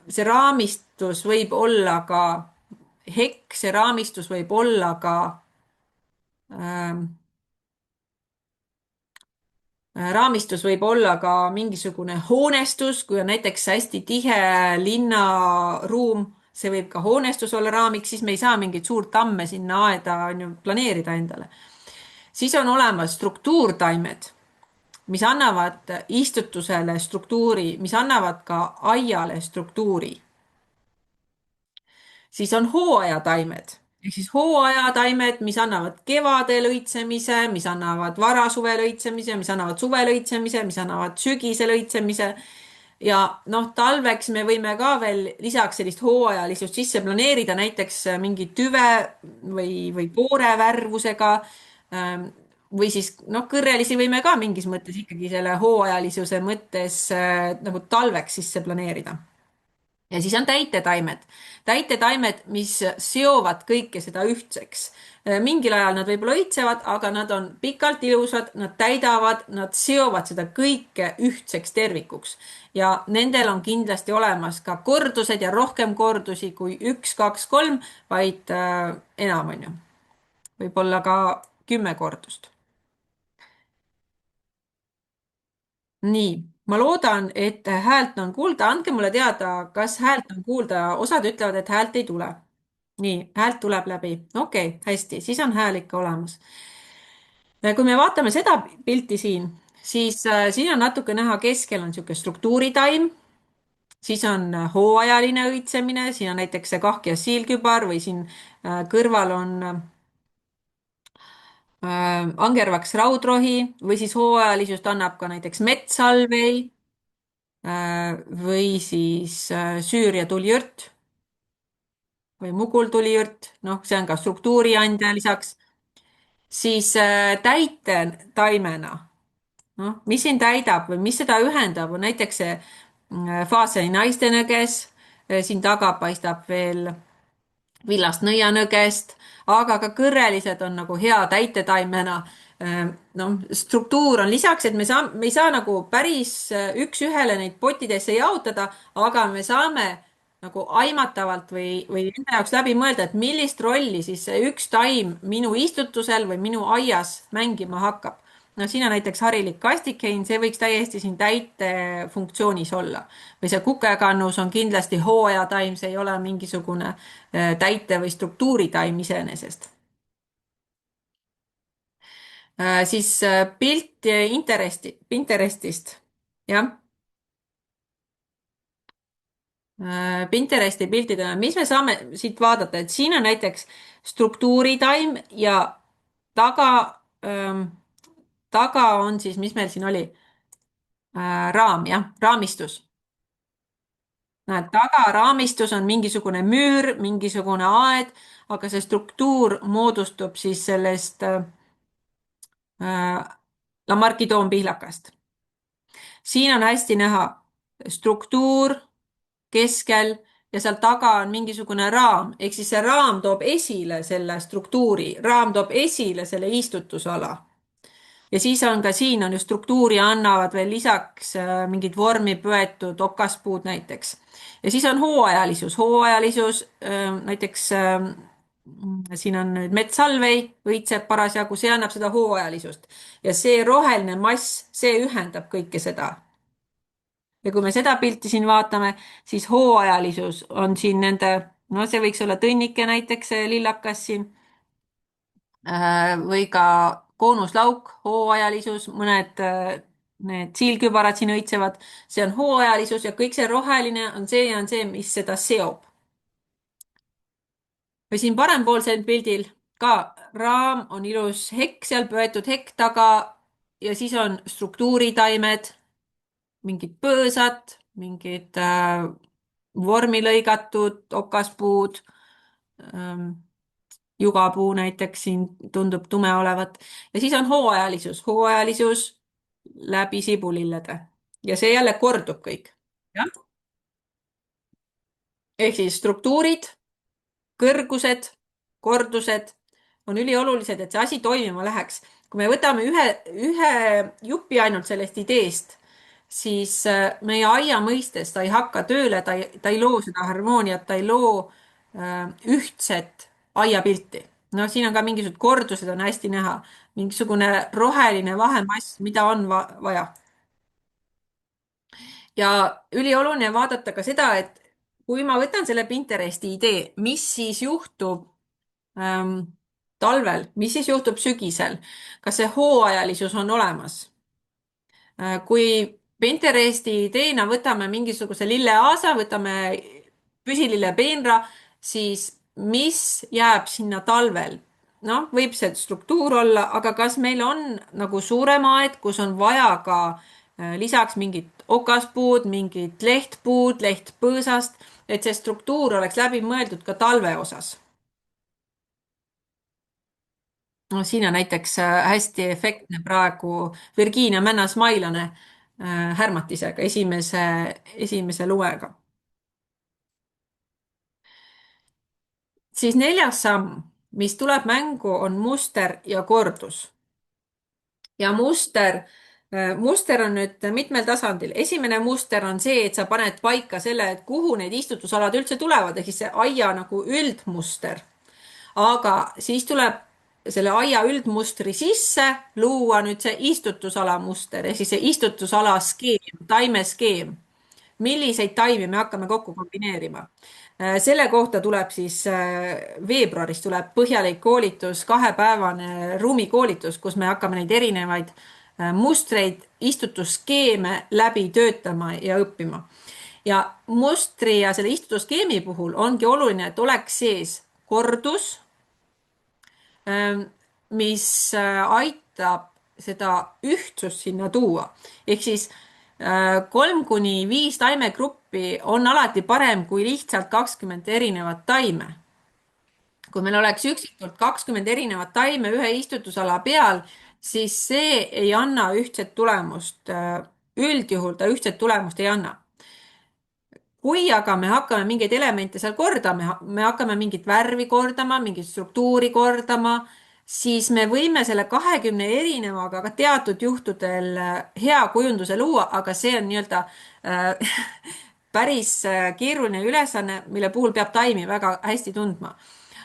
see raamistus võib olla ka hekk, see raamistus võib olla ka ähm, raamistus võib olla ka mingisugune hoonestus, kui on näiteks hästi tihe linnaruum, see võib ka hoonestus olla raamiks, siis me ei saa mingit suurt tamme sinna aeda on ju planeerida endale. siis on olemas struktuurtaimed, mis annavad istutusele struktuuri, mis annavad ka aiale struktuuri. siis on hooajataimed ehk siis hooajataimed, mis annavad kevadel õitsemise, mis annavad varasuvel õitsemise, mis annavad suvel õitsemise, mis annavad sügisel õitsemise. ja noh, talveks me võime ka veel lisaks sellist hooajalisust sisse planeerida, näiteks mingi tüve või poore värvusega. ähm, või siis noh, kõrrelisi võime ka mingis mõttes ikkagi selle hooajalisuse mõttes nagu talveks sisse planeerida. Ja siis on täitetaimed. Täitetaimed, mis seovad kõike seda ühtseks. Mingil ajal nad võib-olla õitsevad, aga nad on pikalt ilusad, nad täidavad, nad seovad seda kõike ühtseks tervikuks. Ja nendel on kindlasti olemas ka kordused ja rohkem kordusi kui üks, kaks, kolm, vaid enam on ju. Võib-olla ka 10 kordust. Nii, ma loodan, et häält on kuulda. Andke mulle teada, kas häält on kuulda. Osad ütlevad, et häält ei tule. Nii, häält tuleb läbi. Okei, hästi, siis on hääl ikka olemas. Kui me vaatame seda pilti siin, siis siin on natuke näha, keskel on niisugune struktuuritaim, siis on hooajaline õitsemine, siin on näiteks see kahk- ja siilkübar või siin kõrval on angervaks raudrohi või siis hooajalisust annab ka näiteks metssalvei või siis Süüria tulijõrt või Mugul tulijõrt, noh, see on ka struktuuri andja lisaks. Siis täitetaimena, noh, mis siin täidab või mis seda ühendab, on näiteks see Faaseni naistenõges, siin taga paistab veel villast nõianõgest, aga ka kõrrelised on nagu hea täitetaimena. noh, struktuur on lisaks, et me ei saa nagu päris üks-ühele neid pottidesse jaotada, aga me saame nagu aimatavalt või enda jaoks läbi mõelda, et millist rolli siis see üks taim minu istutusel või minu aias mängima hakkab. No siin on näiteks harilik kastikein, see võiks täiesti siin täitefunktsioonis olla. Või see kukekannus on kindlasti hooajataim, see ei ole mingisugune täite- või struktuuritaim iseenesest. Siis pilt Pinterestist. Jah, Pinteresti piltidena, mis me saame siit vaadata, et siin on näiteks struktuuritaim ja taga, taga on siis, mis meil siin oli? Raam, jah, raamistus. Näed, tagaraamistus on mingisugune müür, mingisugune aed, aga see struktuur moodustub siis sellest Lamarcki toompihlakast. siin on hästi näha struktuur keskel ja seal taga on mingisugune raam, ehk siis see raam toob esile selle struktuuri, raam toob esile selle istutusala. Ja siis on ka siin on ju struktuuri annavad veel lisaks mingid vormi pöetud okaspuud näiteks. Ja siis on hooajalisus näiteks siin on nüüd metssalvei, õitseb parasjagu, see annab seda hooajalisust. Ja see roheline mass, see ühendab kõike seda. Ja kui me seda pilti siin vaatame, siis hooajalisus on siin nende, no see võiks olla tõnnike näiteks, see lillakas siin, või ka koonuslauk, hooajalisus, mõned need siilkübarad siin õitsevad, see on hooajalisus ja kõik see roheline on see, mis seda seob. või siin parempoolsel pildil ka raam on ilus hekk seal pöetud hekk taga ja siis on struktuuritaimed, mingid põõsad, mingid vormi lõigatud okaspuud, jugapuu näiteks siin tundub tume olevat ja siis on hooajalisus läbi sibulillede ja see jälle kordub kõik. jah, ehk siis struktuurid, kõrgused, kordused on üliolulised, et see asi toimima läheks. kui me võtame ühe jupi ainult sellest ideest, siis meie aia mõistes ta ei hakka tööle, ta ei loo seda harmooniat, ta ei loo ühtset aiapilti. no siin on ka mingisugused kordused on hästi näha, mingisugune roheline vahemass, mida on vaja. ja ülioluline vaadata ka seda, et kui ma võtan selle Pinteresti idee, mis siis juhtub ähm, talvel, mis siis juhtub sügisel, kas see hooajalisus on olemas? kui Pinteresti ideena võtame mingisuguse lilleaasa, võtame püsilille peenra, siis mis jääb sinna talvel? noh, võib see struktuur olla, aga kas meil on nagu suurem aed, kus on vaja ka lisaks mingit okaspuud, mingit lehtpuud, lehtpõõsast, et see struktuur oleks läbi mõeldud ka talve osas? no siin on näiteks hästi efektne praegu Virginia männasmailane härmatisega esimese luega. Siis neljas samm, mis tuleb mängu, on muster ja kordus. Ja muster on nüüd mitmel tasandil. esimene muster on see, et sa paned paika selle, et kuhu need istutusalad üldse tulevad, ehk siis see aia nagu üldmuster. aga siis tuleb selle aia üldmustri sisse luua nüüd see istutusala muster ehk siis see istutusala skeem, taimeskeem. milliseid taimi me hakkame kokku kombineerima? selle kohta tuleb siis veebruaris tuleb põhjalik koolitus, 2-päevane ruumikoolitus, kus me hakkame neid erinevaid mustreid, istutusskeeme läbi töötama ja õppima. ja mustri ja selle istutusskeemi puhul ongi oluline, et oleks sees kordus, mis aitab seda ühtsust sinna tuua. ehk siis 3 kuni 5 taimegruppi on alati parem kui lihtsalt 20 erinevat taime. kui meil oleks üksikult 20 erinevat taime ühe istutusala peal, siis see ei anna ühtset tulemust. üldjuhul ta ühtset tulemust ei anna. kui aga me hakkame mingeid elemente seal kordama, me hakkame mingit värvi kordama, mingit struktuuri kordama, siis me võime selle 20 erinevaga ka teatud juhtudel hea kujunduse luua, aga see on nii-öelda päris keeruline ülesanne, mille puhul peab taimi väga hästi tundma.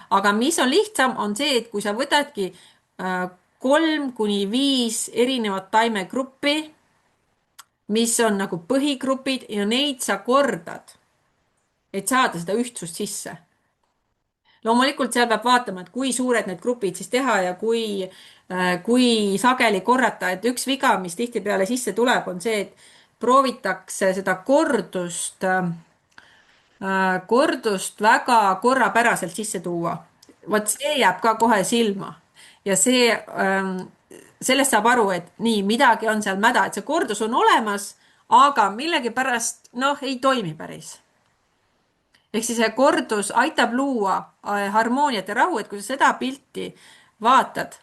aga mis on lihtsam, on see, et kui sa võtadki 3 kuni 5 erinevat taimegruppi, mis on nagu põhigrupid ja neid sa kordad, et saada seda ühtsust sisse. loomulikult seal peab vaatama, et kui suured need grupid siis teha ja kui sageli korrata, et üks viga, mis tihtipeale sisse tuleb, on see, et proovitakse seda kordust väga korrapäraselt sisse tuua. vot see jääb ka kohe silma ja sellest saab aru, et nii, midagi on seal mäda, et see kordus on olemas, aga millegipärast noh, ei toimi päris. ehk siis see kordus aitab luua harmooniat ja rahu, et kui sa seda pilti vaatad,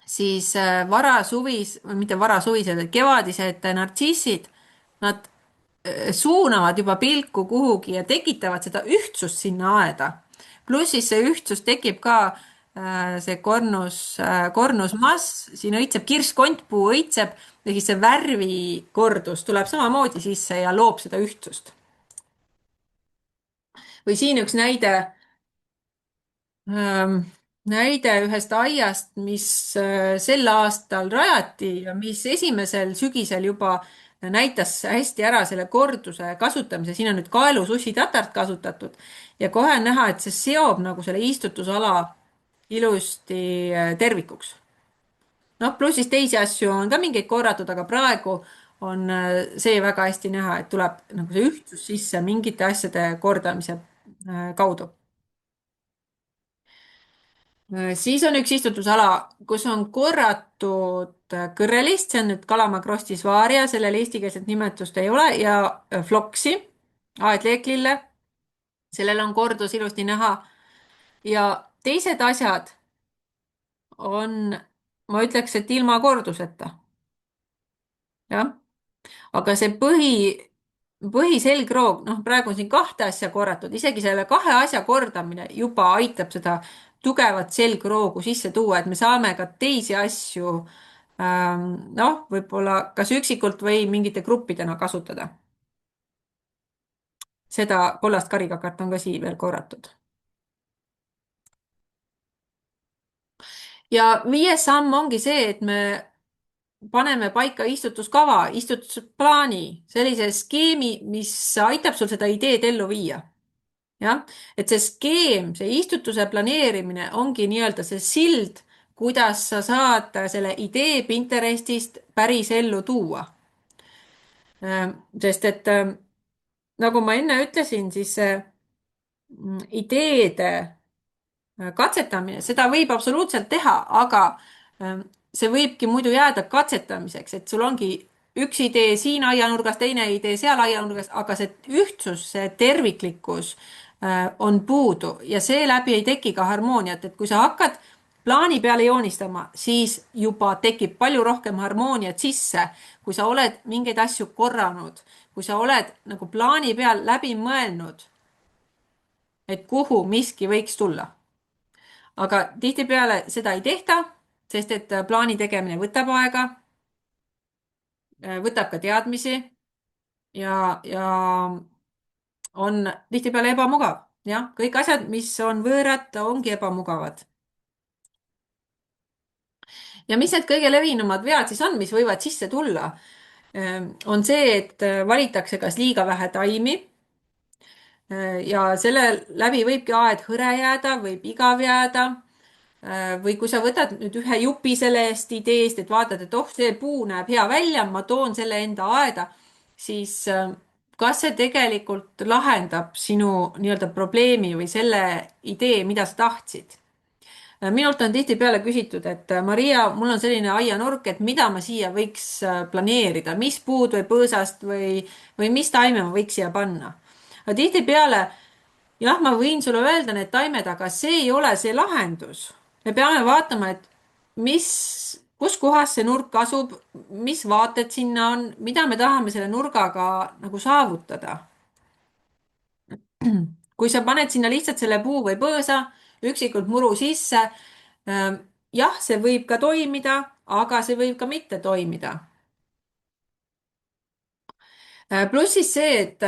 siis varasuvis, mitte varasuvised, vaid kevadised nartsissid, nad suunavad juba pilku kuhugi ja tekitavad seda ühtsust sinna aeda. pluss siis see ühtsus tekib ka see kornusmass, siin õitseb kirskontpuu, õitseb, ja siis see värvikordus tuleb samamoodi sisse ja loob seda ühtsust. või siin üks ähm, näide ühest aiast, mis sel aastal rajati ja mis esimesel sügisel juba näitas hästi ära selle korduse kasutamise. siin on nüüd kaelusussi-tatart kasutatud ja kohe on näha, et see seob nagu selle istutusala ilusti tervikuks. noh, pluss siis teisi asju on ka mingeid korratud, aga praegu on see väga hästi näha, et tuleb nagu see ühtsus sisse mingite asjade kordamise kaudu. siis on üks istutusala, kus on korratud kõrrelist, see on nüüd Kalamakrostis vaaria, sellel eestikeelset nimetust ei ole, ja floksi, aedleeklille, sellel on kordus ilusti näha. ja teised asjad on, ma ütleks, et ilma korduseta. jah, aga see põhiselgroog, noh, praegu on siin 2 asja korratud, isegi selle 2 asja kordamine juba aitab seda tugevat selgroogu sisse tuua, et me saame ka teisi asju noh, võib-olla kas üksikult või mingite gruppidena kasutada. seda kollast karikakart on ka siin veel korratud. ja 5. samm ongi see, et me paneme paika istutuskava, istutusplaani, sellise skeemi, mis aitab sul seda ideed ellu viia. jah, et see skeem, see istutuse planeerimine ongi nii-öelda see sild, kuidas sa saad selle idee Pinterestist päris ellu tuua. sest et nagu ma enne ütlesin, siis ideede katsetamine, seda võib absoluutselt teha, aga see võibki muidu jääda katsetamiseks, et sul ongi üks idee siin aianurgas, teine idee seal aianurgas, aga see ühtsus, see terviklikkus on puudu ja seeläbi ei teki ka harmooniat, et kui sa hakkad plaani peale joonistama, siis juba tekib palju rohkem harmooniat sisse, kui sa oled mingeid asju korranud, kui sa oled nagu plaani peal läbi mõelnud, et kuhu miski võiks tulla. Aga tihtipeale seda ei tehta, sest et plaani tegemine võtab aega, võtab ka teadmisi ja on tihtipeale ebamugav. jah, kõik asjad, mis on võõrad, ongi ebamugavad. ja mis need kõige levinumad vead siis on, mis võivad sisse tulla, on see, et valitakse kas liiga vähe taimi ja selle läbi võibki aed hõre jääda, võib igav jääda. Või kui sa võtad nüüd ühe jupi sellest ideest, et vaatad, et oh, see puu näeb hea välja, ma toon selle enda aeda, siis kas see tegelikult lahendab sinu nii-öelda probleemi või selle idee, mida sa tahtsid? minult on tihtipeale küsitud, et Maria, mul on selline aianurk, et mida ma siia võiks planeerida, mis puud või põõsast või mis taime ma võiks siia panna. aga tihtipeale jah, ma võin sulle öelda need taimed, aga see ei ole see lahendus. me peame vaatama, et mis, kus kohas see nurk asub, mis vaated sinna on, mida me tahame selle nurgaga nagu saavutada. kui sa paned sinna lihtsalt selle puu või põõsa üksikult muru sisse, jah, see võib ka toimida, aga see võib ka mitte toimida. pluss siis see, et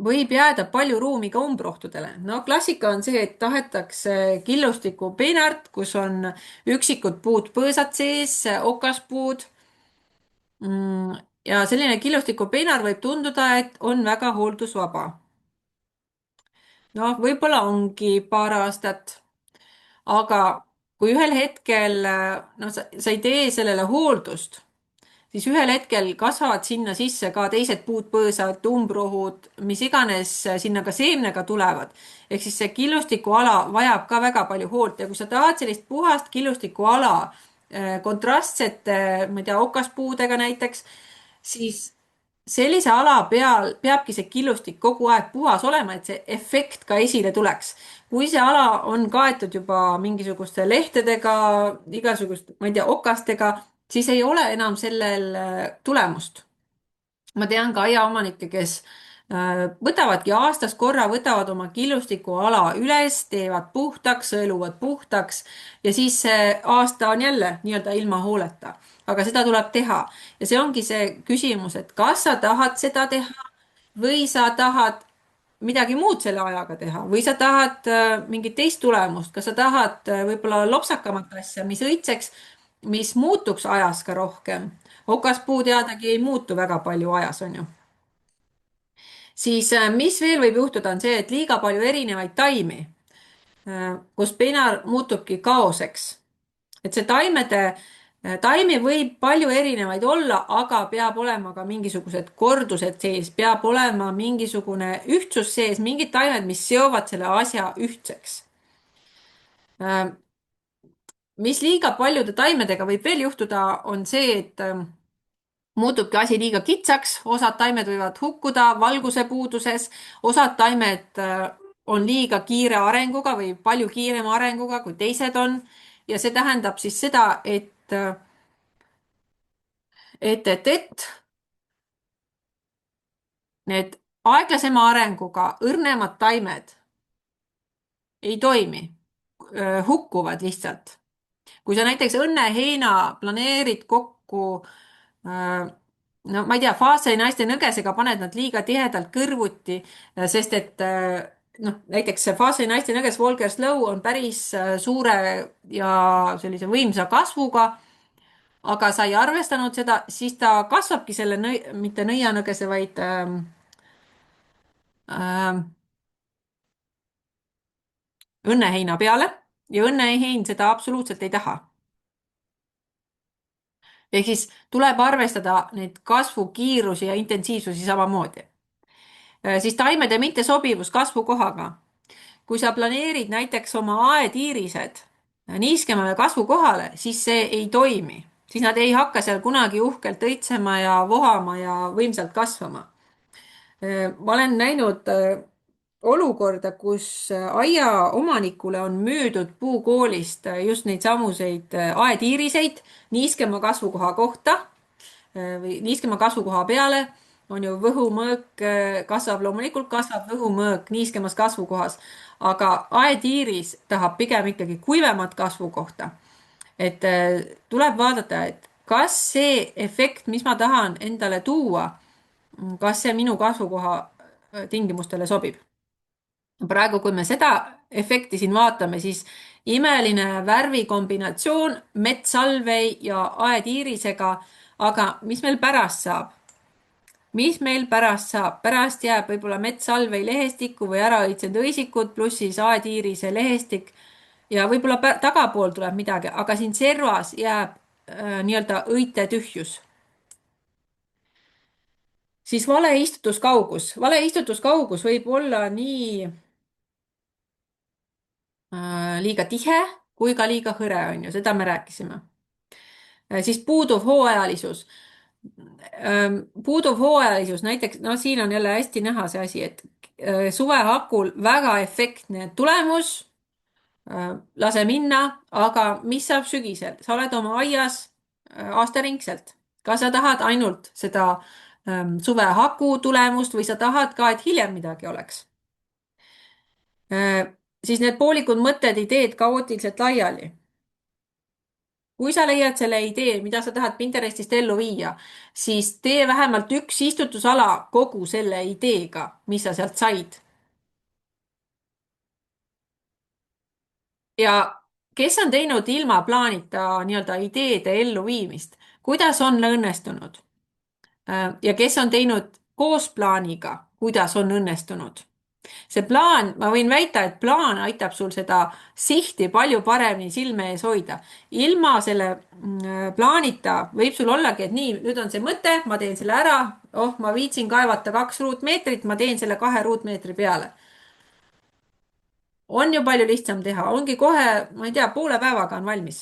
võib jääda palju ruumi ka umbrohtudele. no klassika on see, et tahetakse killustiku peenart, kus on üksikud puud põõsad sees, okaspuud. ja selline killustiku peenar võib tunduda, et on väga hooldusvaba. noh, võib-olla ongi paar aastat, aga kui ühel hetkel noh, sa ei tee sellele hooldust, siis ühel hetkel kasvavad sinna sisse ka teised puud, põõsad, umbrohud, mis iganes sinna ka seemnega tulevad. ehk siis see killustikuala vajab ka väga palju hoolt ja kui sa tahad sellist puhast killustikuala kontrastsete, ma ei tea, okaspuudega näiteks, siis sellise ala peal peabki see killustik kogu aeg puhas olema, et see efekt ka esile tuleks. kui see ala on kaetud juba mingisuguste lehtedega, igasugust, ma ei tea, okastega, siis ei ole enam sellel tulemust. ma tean ka aiaomanikke, kes võtavadki aastas korra, võtavad oma killustikuala üles, teevad puhtaks, sõeluvad puhtaks ja siis see aasta on jälle nii-öelda ilma hooleta. aga seda tuleb teha ja see ongi see küsimus, et kas sa tahad seda teha või sa tahad midagi muud selle ajaga teha või sa tahad mingit teist tulemust, kas sa tahad võib-olla lopsakamat asja, mis õitseks, mis muutuks ajas ka rohkem. okaspuu teadagi ei muutu väga palju ajas, on ju. siis mis veel võib juhtuda, on see, et liiga palju erinevaid taimi, kus peinar muutubki kaoseks. et see taimi võib palju erinevaid olla, aga peab olema ka mingisugused kordused sees, peab olema mingisugune ühtsus sees, mingid taimed, mis seovad selle asja ühtseks. mis liiga paljude taimedega võib veel juhtuda, on see, et muutubki asi liiga kitsaks, osad taimed võivad hukkuda valguse puuduses, osad taimed on liiga kiire arenguga või palju kiirema arenguga, kui teised on. ja see tähendab siis seda, et need aeglasema arenguga õrnemad taimed ei toimi, hukkuvad lihtsalt. kui sa näiteks õnneheina planeerid kokku, no ma ei tea, Faasai naiste nõgesega paned nad liiga tihedalt kõrvuti, sest et noh, näiteks see Faasai naiste nõges Volker Slow on päris suure ja sellise võimsa kasvuga, aga sa ei arvestanud seda, siis ta kasvabki selle mitte nõianõgese, vaid äh, õnneheina peale ja õnnehein seda absoluutselt ei taha. ehk siis tuleb arvestada neid kasvukiirusi ja intensiivsusi samamoodi. siis taimede mittesobivus kasvukohaga. kui sa planeerid näiteks oma aediirised niiskemale kasvukohale, siis see ei toimi. Siis nad ei hakka seal kunagi uhkelt õitsema ja vohama ja võimsalt kasvama. Ma olen näinud olukorda, kus aiaomanikule on müüdud puukoolist just neid samuseid aediiriseid niiskema kasvukoha kohta või niiskema kasvukoha peale. On ju võhumõõk kasvab, loomulikult kasvab võhumõõk niiskemas kasvukohas, aga aediiris tahab pigem ikkagi kuivemat kasvukohta. Et tuleb vaadata, et kas see efekt, mis ma tahan endale tuua, kas see minu kasvukoha tingimustele sobib. Praegu, kui me seda efekti siin vaatame, siis imeline värvikombinatsioon metssalvei ja aediirisega, aga mis meil pärast saab? Mis meil pärast saab? Pärast jääb võib-olla metssalvei lehestikku või äraõitsenud õisikud pluss siis aediirise lehestik ja võib-olla tagapool tuleb midagi, aga siin servas jääb nii-öelda õite tühjus. Siis vale istutuskaugus. Vale istutuskaugus võib olla nii liiga tihe kui ka liiga hõre, on ju, seda me rääkisime. Siis puuduv hooajalisus. Puuduv hooajalisus, näiteks, no siin on jälle hästi näha see asi, et suvehakul väga efektne tulemus, lase minna, aga mis saab sügisel? Sa oled oma aias aastaringselt. Kas sa tahad ainult seda suvehaku tulemust või sa tahad ka, et hiljem midagi oleks? Siis need poolikud mõtted, ideed kaootiliselt laiali. Kui sa leiad selle idee, mida sa tahad Pinterestist ellu viia, siis tee vähemalt üks istutusala kogu selle ideega, mis sa sealt said. Ja kes on teinud ilma plaanita nii-öelda ideede elluviimist, kuidas on õnnestunud? Ja kes on teinud koos plaaniga, kuidas on õnnestunud? See plaan, ma võin väita, et plaan aitab sul seda sihti palju paremini silme ees hoida. Ilma selle plaanita võib sul ollagi, et nii, nüüd on see mõte, ma teen selle ära. Oh, ma viitsin kaevata 2 ruutmeetrit, ma teen selle 2 ruutmeetri peale. On ju palju lihtsam teha, ongi kohe, ma ei tea, poole päevaga on valmis.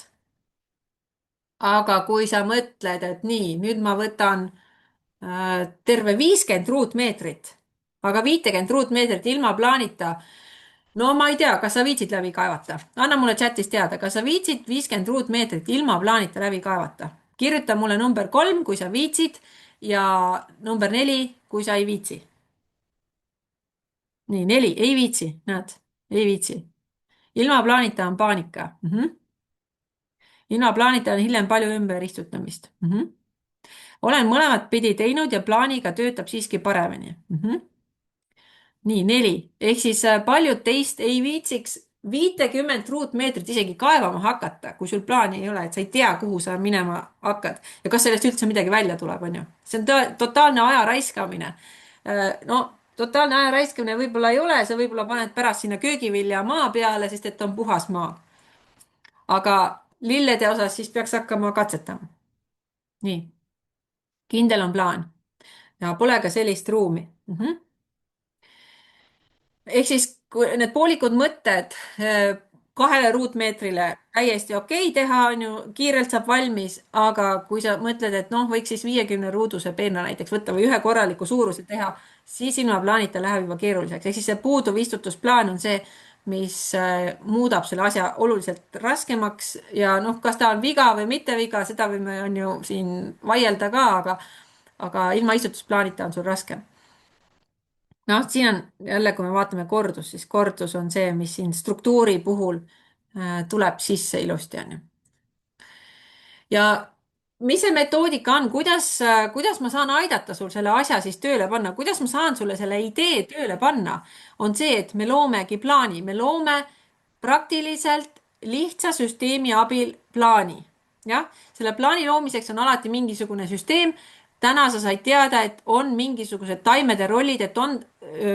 Aga kui sa mõtled, et nii, nüüd ma võtan terve 50 ruutmeetrit, aga 50 ruutmeetrit ilma plaanita. No ma ei tea, kas sa viitsid läbi kaevata. Anna mulle chatis teada, kas sa viitsid 50 ruutmeetrit ilma plaanita läbi kaevata. Kirjuta mulle number 3, kui sa viitsid ja number 4, kui sa ei viitsi. Nii, 4, ei viitsi, näed, ei viitsi. Ilma plaanita on paanika. Ilma plaanita on hiljem palju ümberistutamist. Olen mõlemat pidi teinud ja plaaniga töötab siiski paremini. Nii, 4. Ehk siis paljud teist ei viitsiks 50 ruutmeetrit isegi kaevama hakata, kui sul plaani ei ole, et sa ei tea, kuhu sa minema hakkad ja kas sellest üldse midagi välja tuleb, on ju. See on totaalne aja raiskamine. No, totaalne aja raiskamine võib-olla ei ole, sa võib-olla paned pärast sinna köögivilja maa peale, sest et on puhas maa. Aga lillede osas siis peaks hakkama katsetama. Nii, kindel on plaan ja pole ka sellist ruumi. Ehk siis kui need poolikud mõtted 2 ruutmeetrile täiesti okei teha, on ju, kiirelt saab valmis, aga kui sa mõtled, et noh, võiks siis 50 ruuduse peenra näiteks võtta või ühe korraliku suuruse teha, siis ilma plaanita läheb juba keeruliseks. Ehk siis see puuduv istutusplaan on see, mis muudab selle asja oluliselt raskemaks ja noh, kas ta on viga või mitte viga, seda võime, on ju, siin vaielda ka, aga ilma istutusplaanita on sul raskem. Noh, siin on jälle, kui me vaatame kordus, siis kordus on see, mis siin struktuuri puhul tuleb sisse ilusti, on ju. Ja mis see metoodika on, kuidas ma saan aidata sul selle asja siis tööle panna, kuidas ma saan sulle selle idee tööle panna, on see, et me loomegi plaani, me loome praktiliselt lihtsa süsteemi abil plaani. Jah, selle plaani loomiseks on alati mingisugune süsteem. Täna sa said teada, et on mingisugused taimede rollid, et on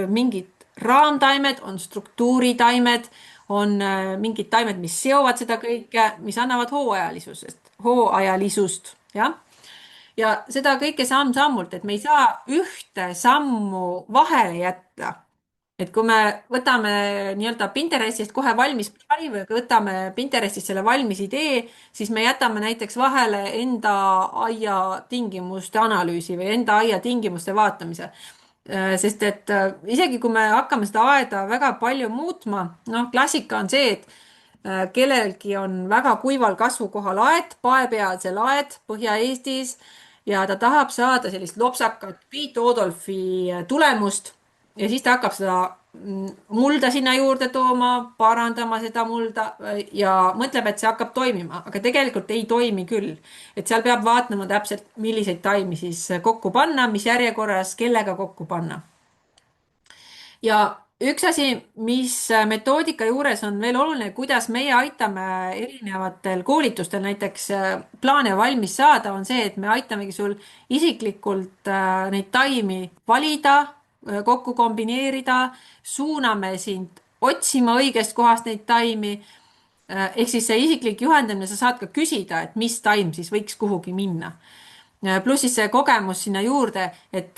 mingid raamtaimed, on struktuuritaimed, on mingid taimed, mis seovad seda kõike, mis annavad hooajalisust, jah. Ja seda kõike samm-sammult, et me ei saa ühte sammu vahele jätta. et kui me võtame nii-öelda Pinterestist kohe valmis plaani või võtame Pinterestist selle valmis idee, siis me jätame näiteks vahele enda aia tingimuste analüüsi või enda aia tingimuste vaatamise. Sest et isegi kui me hakkame seda aeda väga palju muutma, noh, klassika on see, et kellelgi on väga kuival kasvukohal aed, paepealsel aed Põhja-Eestis ja ta tahab saada sellist lopsakat Piet Odolfi tulemust ja siis ta hakkab seda mulda sinna juurde tooma, parandama seda mulda ja mõtleb, et see hakkab toimima, aga tegelikult ei toimi küll. et seal peab vaatama täpselt, milliseid taimi siis kokku panna, mis järjekorras, kellega kokku panna. ja üks asi, mis metoodika juures on veel oluline, kuidas meie aitame erinevatel koolitustel näiteks plaane valmis saada, on see, et me aitamegi sul isiklikult neid taimi valida, kokku kombineerida, suuname sind otsima õigest kohast neid taimi. Ehk siis see isiklik juhendamine, sa saad ka küsida, et mis taim siis võiks kuhugi minna. Pluss siis see kogemus sinna juurde, et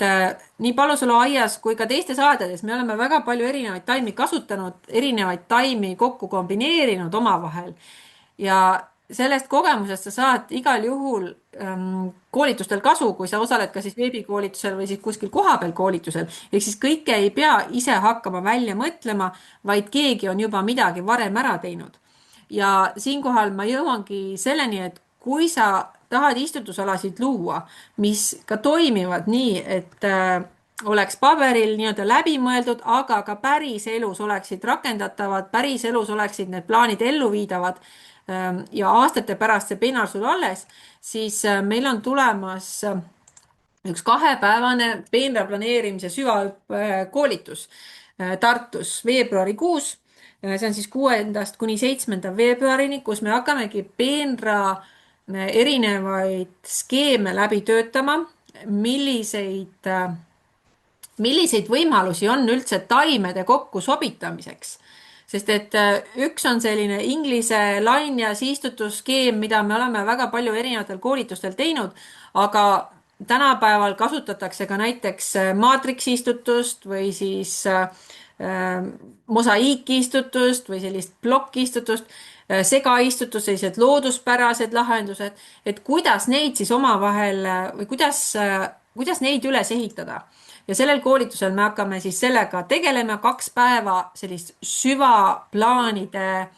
nii Palusalu aias kui ka teistes aedades me oleme väga palju erinevaid taimi kasutanud, erinevaid taimi kokku kombineerinud omavahel. ja sellest kogemusest sa saad igal juhul koolitustel kasu, kui sa osaled ka siis veebikoolitusel või siis kuskil kohapeal koolitusel. ehk siis kõike ei pea ise hakkama välja mõtlema, vaid keegi on juba midagi varem ära teinud. ja siinkohal ma jõuangi selleni, et kui sa tahad istutusalasid luua, mis ka toimivad nii, et oleks paberil nii-öelda läbimõeldud, aga ka päriselus oleksid rakendatavad, päriselus oleksid need plaanid elluviidavad ja aastate pärast see peenar sul alles, siis meil on tulemas üks 2-päevane peenra planeerimise süvaõppekoolitus Tartus veebruarikuus. see on siis 6. kuni 7. veebruarini, kus me hakkamegi peenra erinevaid skeeme läbi töötama, milliseid võimalusi on üldse taimede kokkusobitamiseks. sest et üks on selline inglise lainjas istutusskeem, mida me oleme väga palju erinevatel koolitustel teinud, aga tänapäeval kasutatakse ka näiteks maatriksistutust või siis mosaiikistutust või sellist plokkistutust, segaistutust, sellised looduspärased lahendused, et kuidas neid siis omavahel või kuidas neid üles ehitada. ja sellel koolitusel me hakkame siis sellega tegelema 2 päeva, sellist süvaplaanide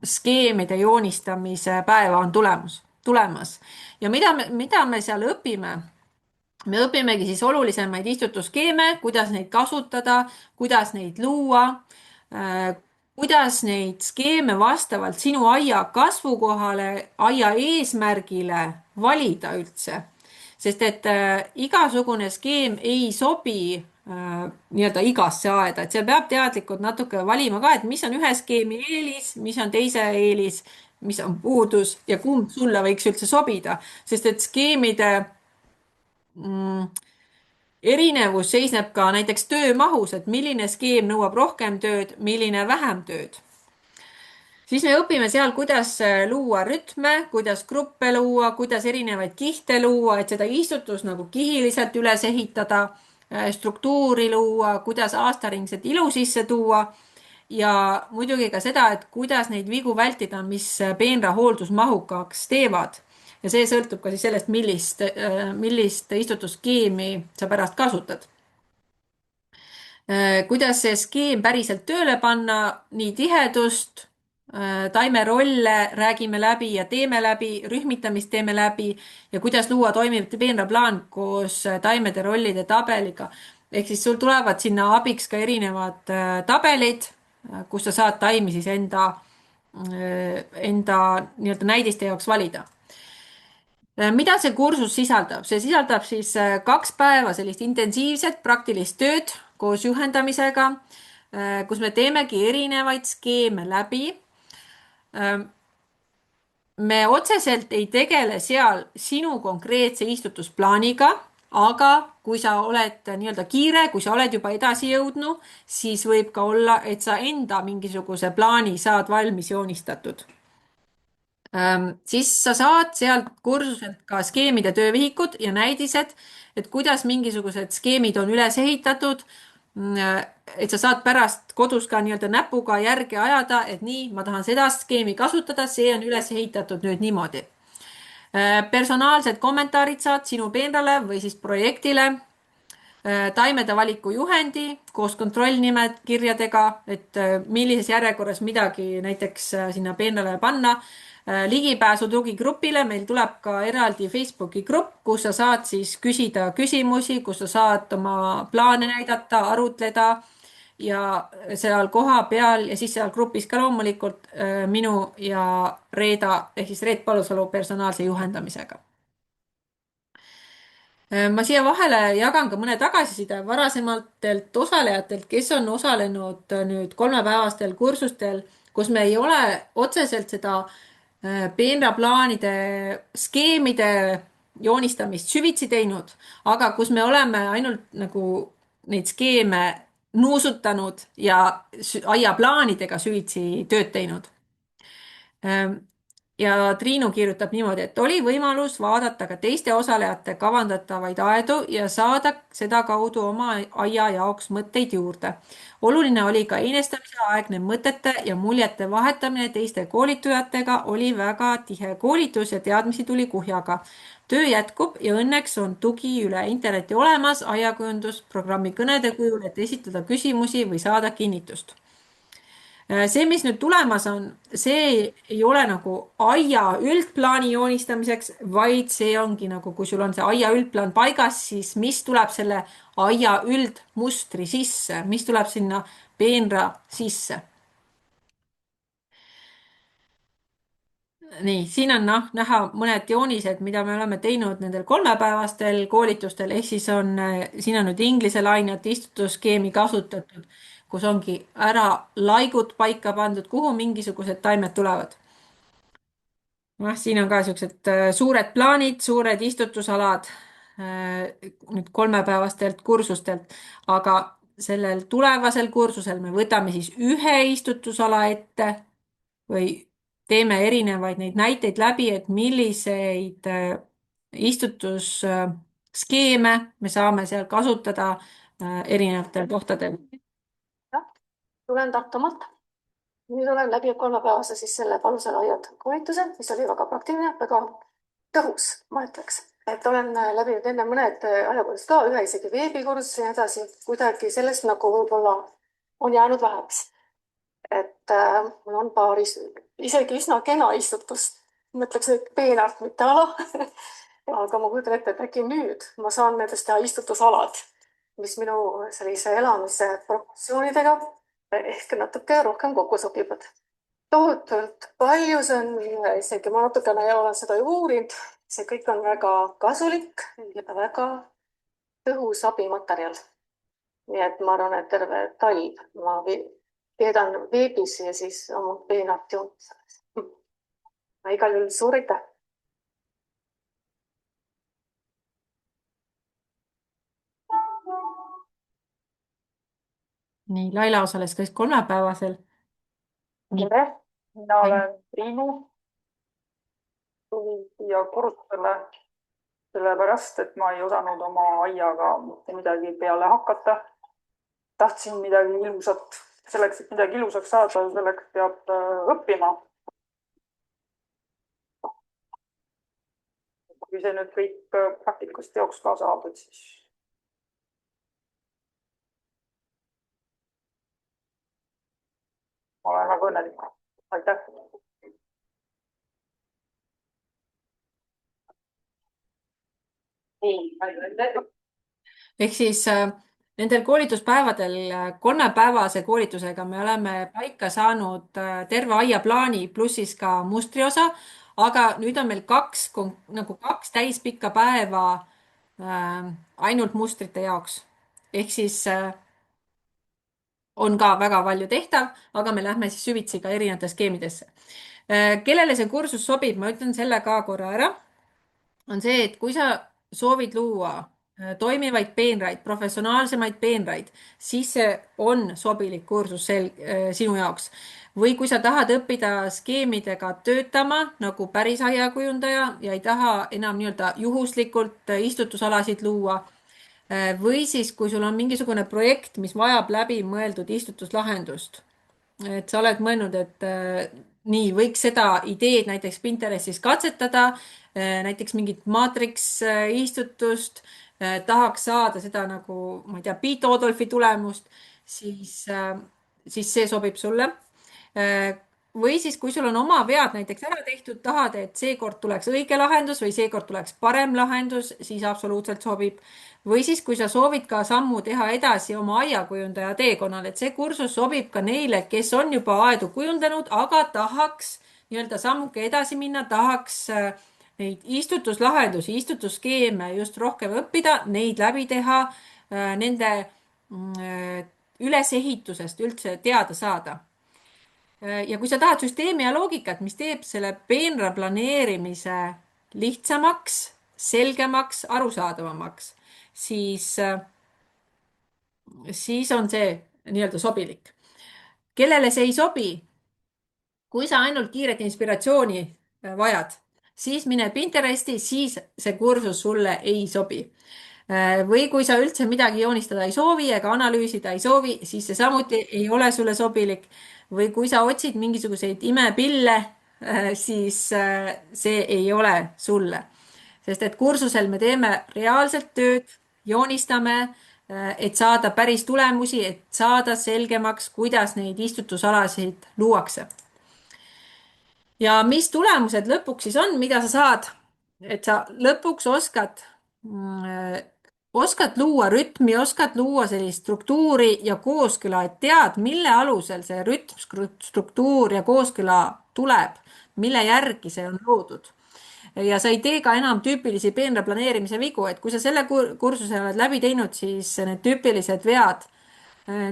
skeemide joonistamise päeva on tulemas. ja mida me seal õpime? me õpimegi siis olulisemaid istutusskeeme, kuidas neid kasutada, kuidas neid luua, kuidas neid skeeme vastavalt sinu aia kasvukohale, aia eesmärgile valida üldse. sest et igasugune skeem ei sobi nii-öelda igasse aeda, et seal peab teadlikult natuke valima ka, et mis on ühe skeemi eelis, mis on teise eelis, mis on puudus ja kumb sulle võiks üldse sobida, sest et skeemide erinevus seisneb ka näiteks töömahus, et milline skeem nõuab rohkem tööd, milline vähem tööd. siis me õpime seal, kuidas luua rütme, kuidas gruppe luua, kuidas erinevaid kihte luua, et seda istutust nagu kihiliselt üles ehitada, struktuuri luua, kuidas aastaringset ilu sisse tuua ja muidugi ka seda, et kuidas neid vigu vältida, mis peenra hooldusmahukaks teevad. ja see sõltub ka siis sellest, millist istutusskeemi sa pärast kasutad. kuidas see skeem päriselt tööle panna, nii tihedust, taime rolle räägime läbi ja teeme läbi, rühmitamist teeme läbi ja kuidas luua toimiv peenraplaan koos taimede rollide tabeliga. ehk siis sul tulevad sinna abiks ka erinevad tabelid, kus sa saad taimi siis enda nii-öelda näidiste jaoks valida. mida see kursus sisaldab? see sisaldab siis 2 päeva sellist intensiivset praktilist tööd koos juhendamisega, kus me teemegi erinevaid skeeme läbi. me otseselt ei tegele seal sinu konkreetse istutusplaaniga, aga kui sa oled nii-öelda kiire, kui sa oled juba edasi jõudnud, siis võib ka olla, et sa enda mingisuguse plaani saad valmis joonistatud. siis sa saad sealt kursuselt ka skeemide töövihikud ja näidised, et kuidas mingisugused skeemid on üles ehitatud, et sa saad pärast kodus ka nii-öelda näpuga järge ajada, et nii, ma tahan seda skeemi kasutada, see on üles ehitatud nüüd niimoodi. Personaalsed kommentaarid saad sinu peenrale või siis projektile, taimede valiku juhendi koos kontrollnimed kirjadega, et millises järjekorras midagi näiteks sinna peenrale panna. Ligipääsu tugigrupile, meil tuleb ka eraldi Facebooki grupp, kus sa saad siis küsida küsimusi, kus sa saad oma plaane näidata, arutleda ja seal kohapeal ja siis seal grupis ka loomulikult minu ja Reeda ehk siis Reet Palusalu personaalse juhendamisega. Ma siia vahele jagan ka mõne tagasiside varasematelt osalejatelt, kes on osalenud nüüd kolmepäevastel kursustel, kus me ei ole otseselt seda peenraplaanide skeemide joonistamist süvitsi teinud, aga kus me oleme ainult nagu neid skeeme nuusutanud ja aiaplaanidega süvitsi tööd teinud. Ja Triinu kirjutab niimoodi, et oli võimalus vaadata ka teiste osalejate kavandatavaid aedu ja saada sedakaudu oma aia jaoks mõtteid juurde. Oluline oli ka einestamise aegne mõtete ja muljete vahetamine teiste koolitujatega, oli väga tihe koolitus ja teadmisi tuli kuhjaga. Töö jätkub ja õnneks on tugi üle interneti olemas aiakujundusprogrammi kõnede kujul, et esitada küsimusi või saada kinnitust. See, mis nüüd tulemas on, see ei ole nagu aia üldplaani joonistamiseks, vaid see ongi nagu, kui sul on see aia üldplaan paigas, siis mis tuleb selle aia üldmustri sisse, mis tuleb sinna peenra sisse. Nii, siin on näha mõned joonised, mida me oleme teinud nendel kolmepäevastel koolitustel, ehk siis siin on nüüd inglise lainet istutusskeemi kasutatud, kus ongi ära laigud paika pandud, kuhu mingisugused taimed tulevad. Siin on ka siuksed suured plaanid, suured istutusalad nüüd kolmepäevastelt kursustelt, aga sellel tulevasel kursusel me võtame siis ühe istutusala ette või teeme erinevaid neid näiteid läbi, et milliseid istutusskeeme me saame seal kasutada erinevatel kohtadel. jah, tulen Tartumaalt. Nüüd olen läbi kolmepäevase siis selle Palusalu aiad koolituse, mis oli väga praktiline, väga tõhus, ma ütleks. Et olen läbinud enne mõned ajakursused ka, ühe isegi veebikursus ja nii edasi, kuidagi sellest nagu võib-olla on jäänud väheks. Et mul on paar isegi üsna kena istutust, ma ütleks nüüd peenart, mitte ala. Aga ma kujutan ette, et äkki nüüd ma saan nendest teha istutusalad, mis minu sellise elamise proportsioonidega ehk natuke rohkem kokku sobivad. Tohutult palju, see on isegi, ma natukene olen seda ju uurinud, see kõik on väga kasulik ja väga tõhus abimaterjal. Nii et ma arvan, et terve talv ma veedan veebis ja siis oma peenart joonises. Igal juhul suur aitäh! Nii, Laila osales ka kolmepäevasel. tere, mina olen Triinu. Tulin siia kursusele sellepärast, et ma ei osanud oma aiaga mitte midagi peale hakata. Tahtsin midagi ilusat, selleks, et midagi ilusaks saada, selleks peab õppima. Kui see nüüd kõik praktikast teoks ka saab, et siis ma olen väga õnnelik. Aitäh! Ehk siis nendel koolituspäevadel kolmepäevase koolitusega me oleme paika saanud terve aiaplaani pluss siis ka mustriosa, aga nüüd on meil kaks täispikka päeva ainult mustrite jaoks. Ehk siis on ka väga palju tehtav, aga me lähme siis süvitsi ka erinevate skeemidesse. Kellele see kursus sobib, ma ütlen selle ka korra ära, on see, et kui sa soovid luua toimivaid peenraid, professionaalsemaid peenraid, siis see on sobilik kursus sinu jaoks. Või kui sa tahad õppida skeemidega töötama nagu päris aiakujundaja ja ei taha enam nii-öelda juhuslikult istutusalasid luua, Või siis, kui sul on mingisugune projekt, mis vajab läbimõeldud istutuslahendust, et sa oled mõelnud, et nii võiks seda ideed näiteks Pinterestis katsetada, näiteks mingit maatriks istutust, tahaks saada seda nagu, ma ei tea, Piet Odolfi tulemust, siis, siis see sobib sulle. Või siis, kui sul on oma vead näiteks ära tehtud, tahad, et seekord tuleks õige lahendus või seekord tuleks parem lahendus, siis absoluutselt sobib. Või siis, kui sa soovid ka sammu teha edasi oma aiakujundaja teekonnal, et see kursus sobib ka neile, kes on juba aedu kujundanud, aga tahaks nii-öelda sammuke edasi minna, tahaks neid istutuslahendusi, istutusskeeme just rohkem õppida, neid läbi teha, nende ülesehitusest üldse teada saada. Ja kui sa tahad süsteemi ja loogikat, mis teeb selle peenra planeerimise lihtsamaks, selgemaks, arusaadavamaks, siis, siis on see nii-öelda sobilik. Kellele see ei sobi, kui sa ainult kiiret inspiratsiooni vajad, siis mine Pinteresti, siis see kursus sulle ei sobi. Või kui sa üldse midagi joonistada ei soovi ega analüüsida ei soovi, siis see samuti ei ole sulle sobilik. Või kui sa otsid mingisuguseid imepille, siis see ei ole sulle. Sest et kursusel me teeme reaalselt tööd, joonistame, et saada päris tulemusi, et saada selgemaks, kuidas neid istutusalasid luuakse. Ja mis tulemused lõpuks siis on, mida sa saad, et sa lõpuks oskad luua rütmi, oskad luua sellist struktuuri ja kooskõla, et tead, mille alusel see rütm, struktuur ja kooskõla tuleb, mille järgi see on loodud. Ja sa ei tee ka enam tüüpilisi peenra planeerimise vigu, et kui sa selle kursuse oled läbi teinud, siis need tüüpilised vead,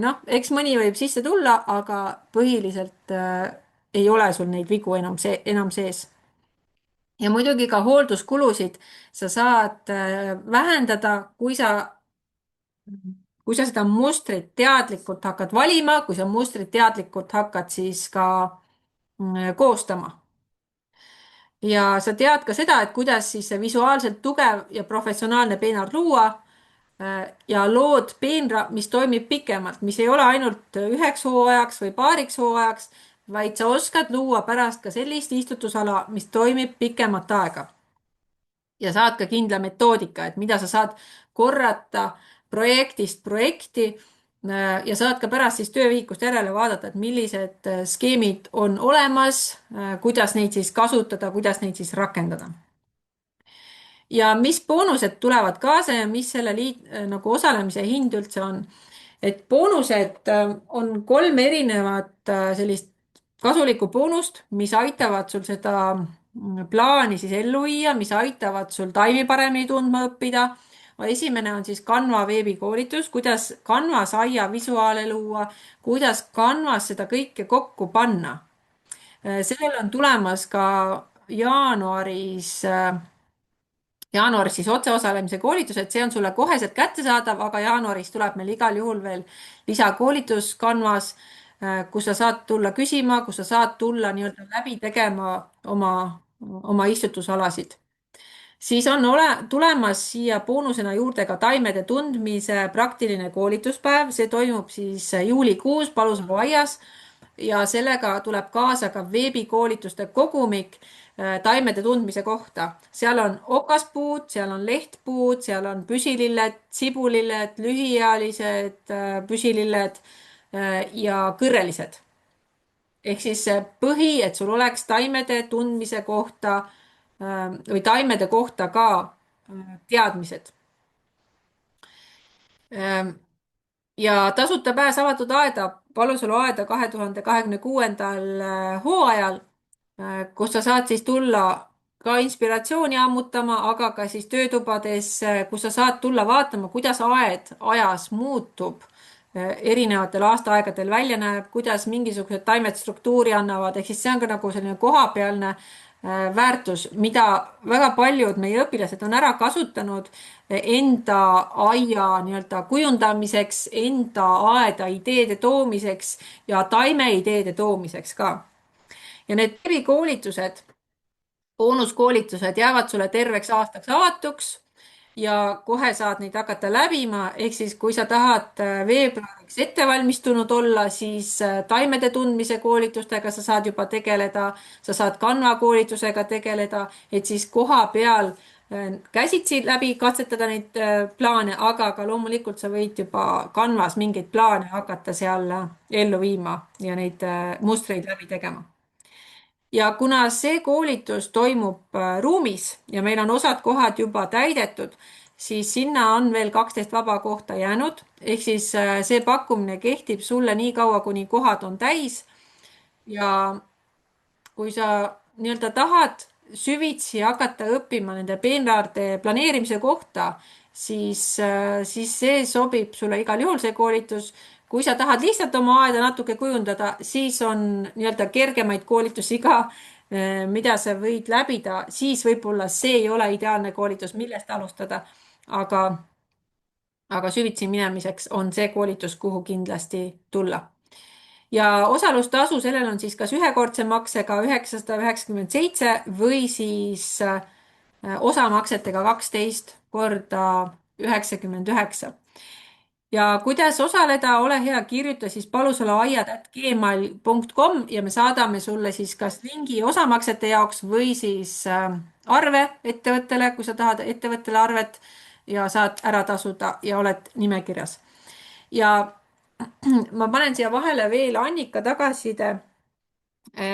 noh, eks mõni võib sisse tulla, aga põhiliselt ei ole sul neid vigu enam sees. Ja muidugi ka hoolduskulusid sa saad vähendada, kui sa seda mustrit teadlikult hakkad valima, kui sa mustrit teadlikult hakkad siis ka koostama. Ja sa tead ka seda, et kuidas siis see visuaalselt tugev ja professionaalne peenar luua ja lood peenra, mis toimib pikemalt, mis ei ole ainult üheks hooajaks või paariks hooajaks, vaid sa oskad luua pärast ka sellist istutusala, mis toimib pikemat aega. Ja saad ka kindla metoodika, et mida sa saad korrata projektist projekti ja saad ka pärast siis töövihikust järele vaadata, et millised skeemid on olemas, kuidas neid siis kasutada, kuidas neid siis rakendada. Ja mis boonused tulevad kaasa ja mis selle nagu osalemise hind üldse on? Et boonused on kolm erinevat sellist kasulikku boonust, mis aitavad sul seda plaani siis ellu viia, mis aitavad sul taimi paremini tundma õppida. Esimene on siis Canva veebikoolitus, kuidas Canvas aia visuaale luua, kuidas Canvas seda kõike kokku panna. Sellel on tulemas ka jaanuaris siis otseosalemise koolitused, see on sulle koheselt kättesaadav, aga jaanuaris tuleb meil igal juhul veel lisakoolitus Canvas, kus sa saad tulla küsima, kus sa saad tulla nii-öelda läbi tegema oma istutusalasid. Siis on tulemas siia boonusena juurde ka taimede tundmise praktiline koolituspäev, see toimub siis juulikuus Palusalu aias ja sellega tuleb kaasa ka veebikoolituste kogumik taimede tundmise kohta. Seal on okaspuud, seal on lehtpuud, seal on püsililled, sibulilled, lühiealised püsililled ja kõrrelised. Ehk siis see põhi, et sul oleks taimede tundmise kohta või taimede kohta ka teadmised. Ja tasuta pääs avatud aeda, Palusalu aeda 2026. hooajal, kus sa saad siis tulla ka inspiratsiooni ammutama, aga ka siis töötubades, kus sa saad tulla vaatama, kuidas aed ajas muutub, erinevatel aastaaegadel välja näeb, kuidas mingisugused taimed struktuuri annavad, ehk siis see on ka nagu selline kohapealne väärtus, mida väga paljud meie õpilased on ära kasutanud enda aia nii-öelda kujundamiseks, enda aeda ideede toomiseks ja taimeideede toomiseks ka. Ja need erikoolitused, boonuskoolitused jäävad sulle terveks aastaks avatuks ja kohe saad neid hakata läbima, ehk siis kui sa tahad veebruariks ettevalmistunud olla, siis taimede tundmise koolitustega sa saad juba tegeleda, sa saad Canva koolitusega tegeleda, et siis koha peal käsitsi läbi katsetada neid plaane, aga ka loomulikult sa võid juba Canvas mingeid plaane hakata seal ellu viima ja neid mustreid läbi tegema. Ja kuna see koolitus toimub ruumis ja meil on osad kohad juba täidetud, siis sinna on veel 12 vaba kohta jäänud, ehk siis see pakkumine kehtib sulle nii kaua, kuni kohad on täis ja kui sa nii-öelda tahad süvitsi hakata õppima nende peenraarte planeerimise kohta, siis see sobib sulle igal juhul, see koolitus. kui sa tahad lihtsalt oma aeda natuke kujundada, siis on nii-öelda kergemaid koolitusi ka, mida sa võid läbida, siis võib-olla see ei ole ideaalne koolitus, millest alustada, aga, aga süvitsi minemiseks on see koolitus, kuhu kindlasti tulla. Ja osalustasu, sellel on siis kas ühekordse maksega 997 või siis osamaksetega 12 korda 99. Ja kuidas osaleda, ole hea, kirjuta siis palusalaaiad@gmail.com ja me saadame sulle siis kas lingi osamaksete jaoks või siis arve ettevõttele, kui sa tahad ettevõttele arvet ja saad ära tasuda ja oled nimekirjas. Ja ma panen siia vahele veel Annika tagasiside.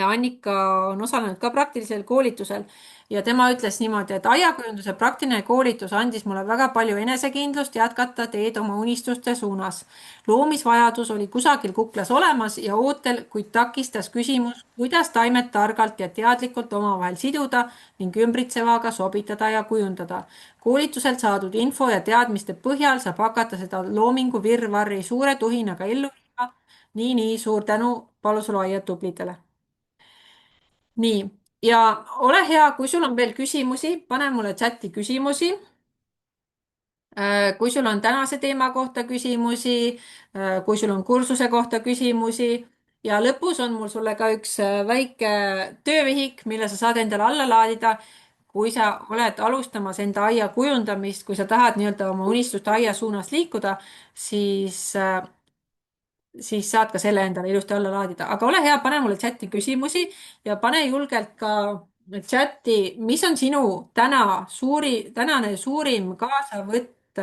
Annika on osalenud ka praktilisel koolitusel ja tema ütles niimoodi, et aiakujunduse praktiline koolitus andis mulle väga palju enesekindlust jätkata teed oma unistuste suunas. loomisvajadus oli kusagil kuklas olemas ja ootel, kuid takistas küsimus, kuidas taimed targalt ja teadlikult omavahel siduda ning ümbritsevaga sobitada ja kujundada. koolituselt saadud info ja teadmiste põhjal saab hakata seda loomingu virvarri suure tuhinaga ellu viima. Nii suur tänu Palusalu aia tublidele. Nii, ja ole hea, kui sul on veel küsimusi, pane mulle chati küsimusi. Kui sul on tänase teema kohta küsimusi, kui sul on kursuse kohta küsimusi ja lõpus on mul sulle ka üks väike töövihik, mille sa saad endale alla laadida. kui sa oled alustamas enda aia kujundamist, kui sa tahad nii-öelda oma unistuste aia suunas liikuda, siis saad ka selle endale ilusti alla laadida, aga ole hea, pane mulle chati küsimusi ja pane julgelt ka chati, mis on sinu tänane suurim kaasavõtt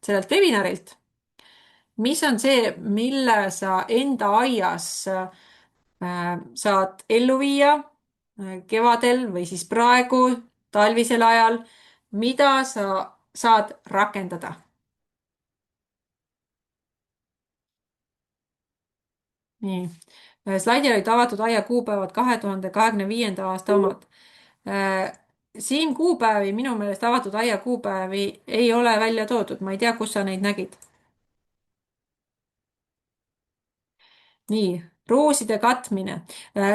sellelt webinarilt. mis on see, mille sa enda aias saad ellu viia kevadel või siis praegu, talvisel ajal, mida sa saad rakendada? nii, slaidil olid avatud aia kuupäevad 2025. aasta omad. Siin kuupäevi, minu meelest avatud aia kuupäevi ei ole välja toodud, ma ei tea, kus sa neid nägid. nii, rooside katmine.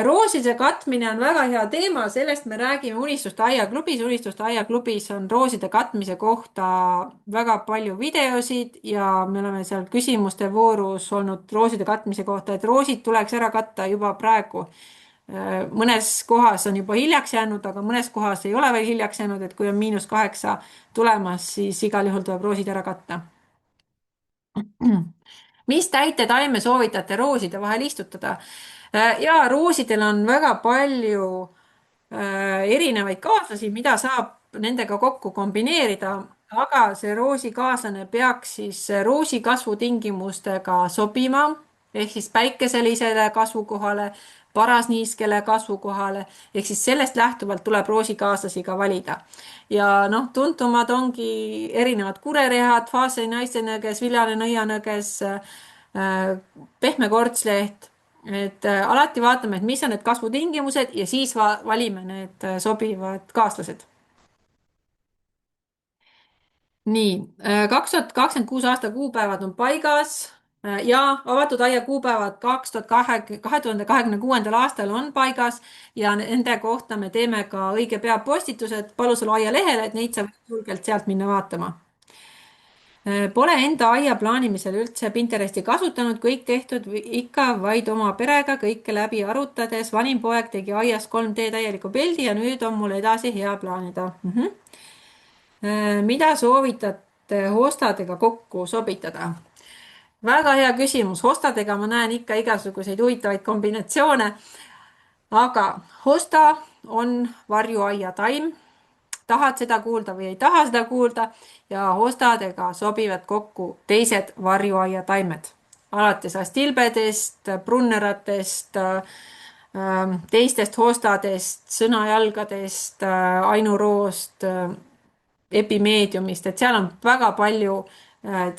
rooside katmine on väga hea teema, sellest me räägime Unistuste Aia klubis. Unistuste Aia klubis on rooside katmise kohta väga palju videosid ja me oleme seal küsimuste voorus olnud rooside katmise kohta, et roosid tuleks ära katta juba praegu. mõnes kohas on juba hiljaks jäänud, aga mõnes kohas ei ole veel hiljaks jäänud, et kui on –8 tulemas, siis igal juhul tuleb roosid ära katta. mis täitetaime soovitate rooside vahel istutada? Ja roosidel on väga palju erinevaid kaaslasi, mida saab nendega kokku kombineerida, aga see roosikaaslane peaks siis roosi kasvutingimustega sobima ehk siis päikeselisele kasvukohale, parasniiskele kasvukohale, ehk siis sellest lähtuvalt tuleb roosikaaslasi ka valida. ja noh, tuntumad ongi erinevad kurerehad, Faase naistenõges, viljane nõianõges, pehme kortsleht, et alati vaatame, et mis on need kasvutingimused ja siis valime need sobivad kaaslased. nii, 2026 aasta kuupäevad on paigas ja avatud aia kuupäevad 2026. aastal on paigas ja nende kohta me teeme ka õige pea postitused Palusalu aia lehele, et neid sa võid julgelt sealt minna vaatama. Pole enda aia plaanimisel üldse Pinteresti kasutanud, kõik tehtud ikka vaid oma perega, kõike läbi arutades. vanim poeg tegi aias 3D täieliku pildi ja nüüd on mul edasi hea plaanida. Mida soovitate hostadega kokku sobitada? väga hea küsimus. Hostadega ma näen ikka igasuguseid huvitavaid kombinatsioone, aga hosta on varjuaiataim. Tahad seda kuulda või ei taha seda kuulda ja hostadega sobivad kokku teised varjuaiataimed. Alates astilbedest, brunneratest, teistest hostadest, sõnajalgadest, ainuroost, epimeediumist, et seal on väga palju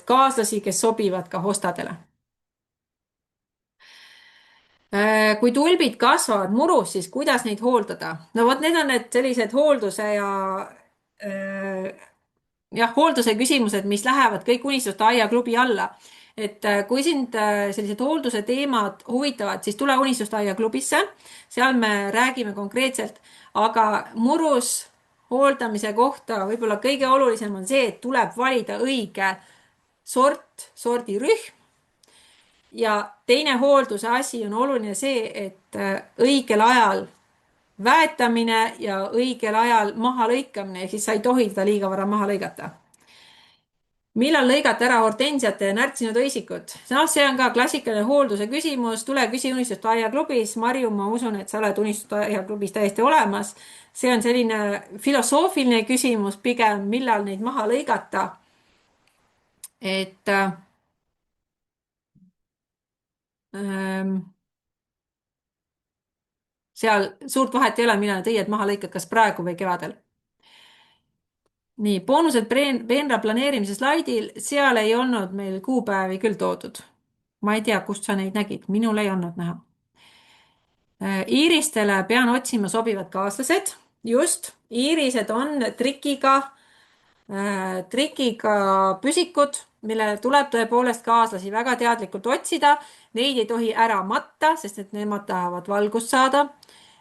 kaaslasi, kes sobivad ka hostadele. Kui tulbid kasvavad murus, siis kuidas neid hooldada? No vot, need on need sellised hoolduse ja jah, hoolduse küsimused, mis lähevad kõik Unistuste Aia klubi alla. Et kui sind sellised hoolduse teemad huvitavad, siis tule Unistuste Aia klubisse, seal me räägime konkreetselt, aga murus hooldamise kohta võib-olla kõige olulisem on see, et tuleb valida õige sordirühm ja teine hoolduse asi on oluline see, et õigel ajal väetamine ja õigel ajal maha lõikamine, ehk siis sa ei tohi teda liiga vara maha lõigata. Millal lõigata ära hortensiate ja närtsinud õisikud? noh, see on ka klassikaline hoolduse küsimus, tule küsi Unistuste Aia klubis. Marju, ma usun, et sa oled Unistuste Aia klubis täiesti olemas. see on selline filosoofiline küsimus pigem, millal neid maha lõigata. et seal suurt vahet ei ole, millal need õied maha lõikad, kas praegu või kevadel. nii, boonused peenra planeerimise slaidil, seal ei olnud meil kuupäevi küll toodud. ma ei tea, kust sa neid nägid, minul ei olnud näha. Iiristele pean otsima sobivad kaaslased, just, iirised on trikiga püsikud, millele tuleb tõepoolest kaaslasi väga teadlikult otsida. Neid ei tohi ära matta, sest et nemad tahavad valgust saada.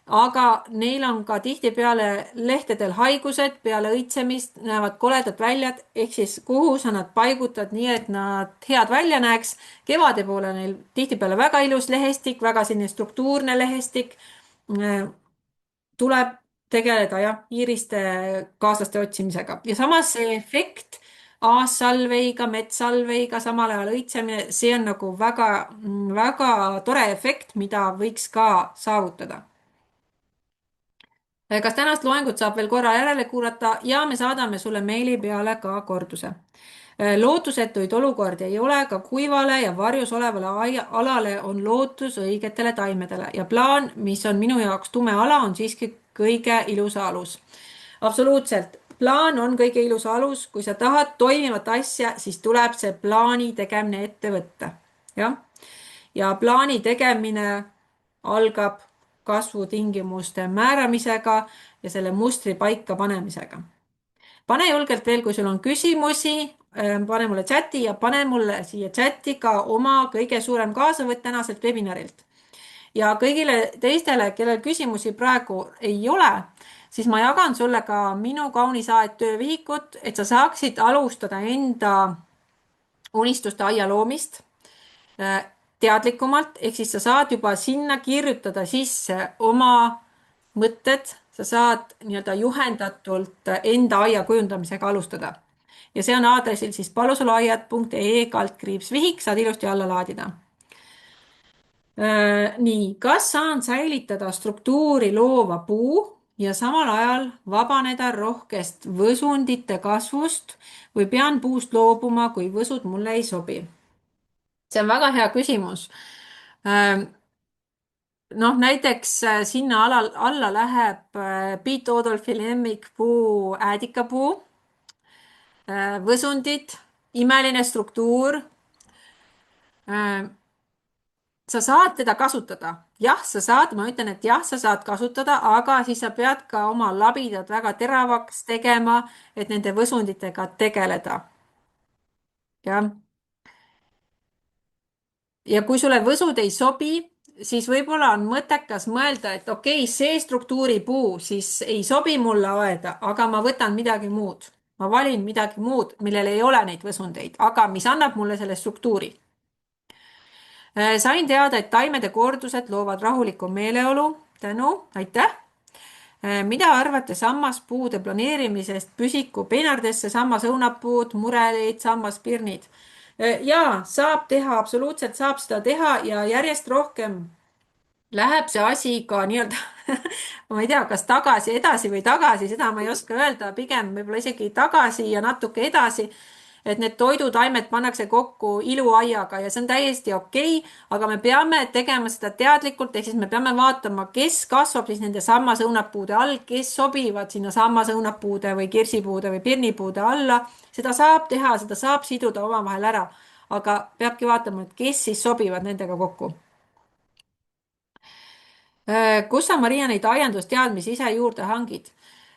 aga neil on ka tihtipeale lehtedel haigused, peale õitsemist näevad koledad väljad, ehk siis kuhu sa nad paigutad nii, et nad head välja näeks. kevade poole neil tihtipeale väga ilus lehestik, väga selline struktuurne lehestik. tuleb tegeleda jah, iiriste kaaslaste otsimisega ja samas see efekt aassalveiga, metssalveiga, samal ajal õitsemine, see on nagu väga tore efekt, mida võiks ka saavutada. kas tänast loengut saab veel korra järele kuulata ja me saadame sulle meili peale ka korduse. lootusetuid olukordi ei ole, ka kuivale ja varjus olevale alale on lootus õigetele taimedele ja plaan, mis on minu jaoks tume ala, on siiski kõige ilusa alus. absoluutselt, plaan on kõige ilusa alus, kui sa tahad toimivat asja, siis tuleb see plaani tegemine ette võtta. jah, ja plaani tegemine algab kasvutingimuste määramisega ja selle mustri paika panemisega. pane julgelt veel, kui sul on küsimusi, pane mulle chati ja pane mulle siia chati ka oma kõige suurem kaasavõtt tänaselt webinarilt. ja kõigile teistele, kellel küsimusi praegu ei ole, siis ma jagan sulle ka minu kaunis aed töövihikut, et sa saaksid alustada enda Unistuste Aia loomist teadlikumalt, ehk siis sa saad juba sinna kirjutada sisse oma mõtted, sa saad nii-öelda juhendatult enda aia kujundamisega alustada. ja see on aadressil siis palusaluaiad.ee/vihik, saad ilusti alla laadida. nii, kas saan säilitada struktuuri loova puu ja samal ajal vabaneda rohkest võsundite kasvust või pean puust loobuma, kui võsud mulle ei sobi? see on väga hea küsimus. noh, näiteks sinna alla läheb Piet Odolfi lemmikpuu, äädikapuu, võsundid, imeline struktuur. sa saad teda kasutada, jah, sa saad, ma ütlen, et jah, sa saad kasutada, aga siis sa pead ka oma labidad väga teravaks tegema, et nende võsunditega tegeleda. jah. ja kui sulle võsud ei sobi, siis võib-olla on mõttekas mõelda, et okei, see struktuuripuu siis ei sobi mulle aeda, aga ma võtan midagi muud. ma valin midagi muud, millel ei ole neid võsundeid, aga mis annab mulle selle struktuuri. sain teada, et taimede kordused loovad rahuliku meeleolu. tänu, aitäh. mida arvate sammaspuude planeerimisest püsiku peenardesse, sammasõunapuud, murelid, sammaspirnid? Jaa, saab teha, absoluutselt saab seda teha ja järjest rohkem läheb see asi ka nii-öelda ma ei tea, kas tagasi, edasi või tagasi, seda ma ei oska öelda, pigem võib-olla isegi tagasi ja natuke edasi. Et need toidutaimed pannakse kokku iluaiaga ja see on täiesti okei, aga me peame tegema seda teadlikult, ehk siis me peame vaatama, kes kasvab siis nende sammasõunapuude all, kes sobivad sinna sammasõunapuude või kirsipuude või pirnipuude alla. seda saab teha, seda saab siduda omavahel ära, aga peabki vaatama, et kes siis sobivad nendega kokku. Kus sa, Maria, neid aiandusteadmisi ise juurde hangid?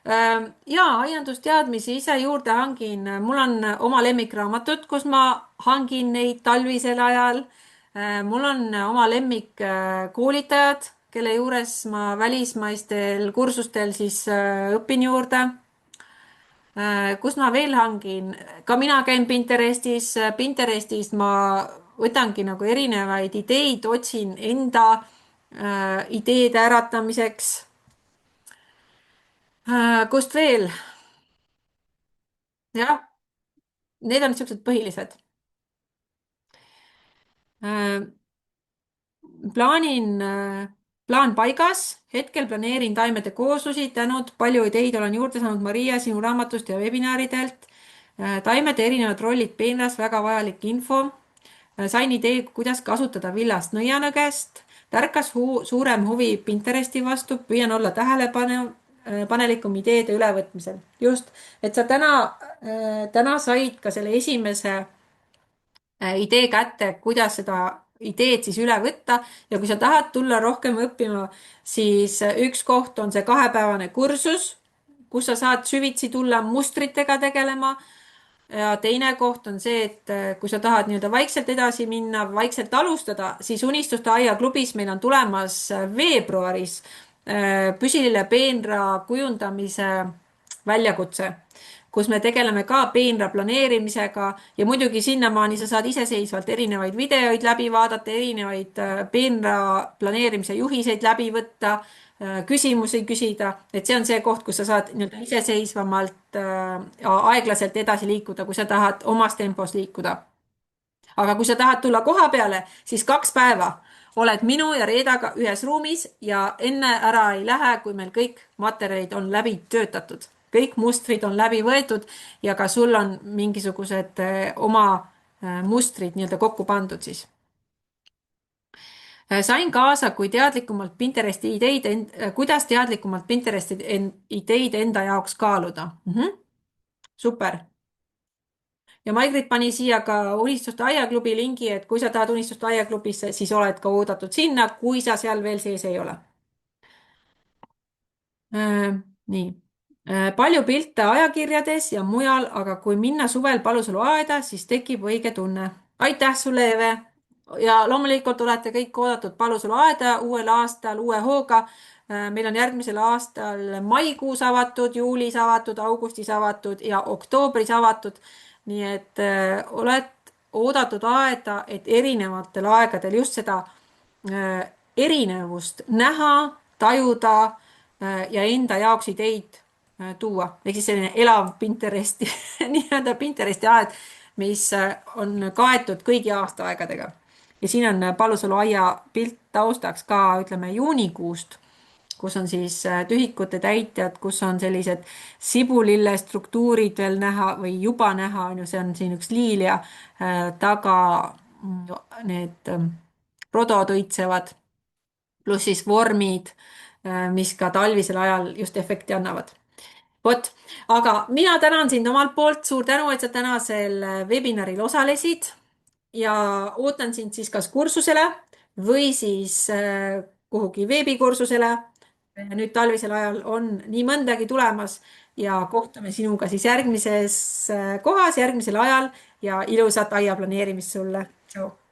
Jaa, aiandusteadmisi ise juurde hangin. Mul on oma lemmikraamatud, kus ma hangin neid talvisel ajal. Mul on oma lemmikkoolitajad, kelle juures ma välismaistel kursustel siis õpin juurde. Kus ma veel hangin? Ka mina käin Pinterestis. Pinterestist ma võtangi nagu erinevaid ideid, otsin enda ideede äratamiseks. Kust veel? Jah, need on niisugused põhilised. Äh, plaanin, plaan paigas, hetkel planeerin taimede kooslusi, tänud, palju ideid olen juurde saanud, Maria, sinu raamatust ja webinaaridelt. taimede erinevad rollid peenras, väga vajalik info. sain idee, kuidas kasutada villast nõianõgest. tärkas suurem huvi Pinteresti vastu, püüan olla tähelepanelikum ideede ülevõtmisel. just, et sa täna said ka selle esimese idee kätte, kuidas seda ideed siis üle võtta ja kui sa tahad tulla rohkem õppima, siis üks koht on see 2-päevane kursus, kus sa saad süvitsi tulla mustritega tegelema. ja teine koht on see, et kui sa tahad nii-öelda vaikselt edasi minna, vaikselt alustada, siis Unistuste Aia klubis meil on tulemas veebruaris püsilille peenra kujundamise väljakutse, kus me tegeleme ka peenra planeerimisega ja muidugi sinnamaani sa saad iseseisvalt erinevaid videoid läbi vaadata, erinevaid peenra planeerimise juhiseid läbi võtta, küsimusi küsida, et see on see koht, kus sa saad nii-öelda iseseisvamalt aeglaselt edasi liikuda, kui sa tahad omas tempos liikuda. aga kui sa tahad tulla koha peale, siis 2 päeva oled minu ja Reedaga ühes ruumis ja enne ära ei lähe, kui meil kõik materjalid on läbi töötatud, kõik mustrid on läbi võetud ja ka sul on mingisugused oma mustrid nii-öelda kokku pandud siis. sain kaasa, kui teadlikumalt Pinteresti ideid, kuidas teadlikumalt Pinteresti ideid enda jaoks kaaluda. Super. ja Maigrit pani siia ka Unistuste Aiaklubi lingi, et kui sa tahad Unistuste Aiaklubisse, siis oled ka oodatud sinna, kui sa seal veel sees ei ole. nii. palju pilte ajakirjades ja mujal, aga kui minna suvel Palusalu aeda, siis tekib õige tunne. aitäh sulle, Eve! ja loomulikult olete kõik oodatud Palusalu aeda uuel aastal uue hooga. meil on järgmisel aastal maikuus avatud, juulis avatud, augustis avatud ja oktoobris avatud. nii et oled oodatud aeda, et erinevatel aegadel just seda erinevust näha, tajuda ja enda jaoks ideid tuua. ehk siis selline elav Pinteresti nii-öelda Pinteresti aed, mis on kaetud kõigi aastaaegadega. ja siin on Palusalu aia pilt taustaks ka, ütleme, juunikuust, kus on siis tühikute täitjad, kus on sellised sibulille struktuurid veel näha või juba näha, on ju, see on siin üks liilia taga need rodod õitsevad, pluss siis vormid, mis ka talvisel ajal just efekti annavad. vot, aga mina tänan sind omalt poolt, suur tänu, et sa tänasel webinaril osalesid ja ootan sind siis kas kursusele või siis kuhugi veebikursusele. nüüd talvisel ajal on nii mõndagi tulemas ja kohtume sinuga siis järgmises kohas, järgmisel ajal ja ilusat aia planeerimist sulle. tšau.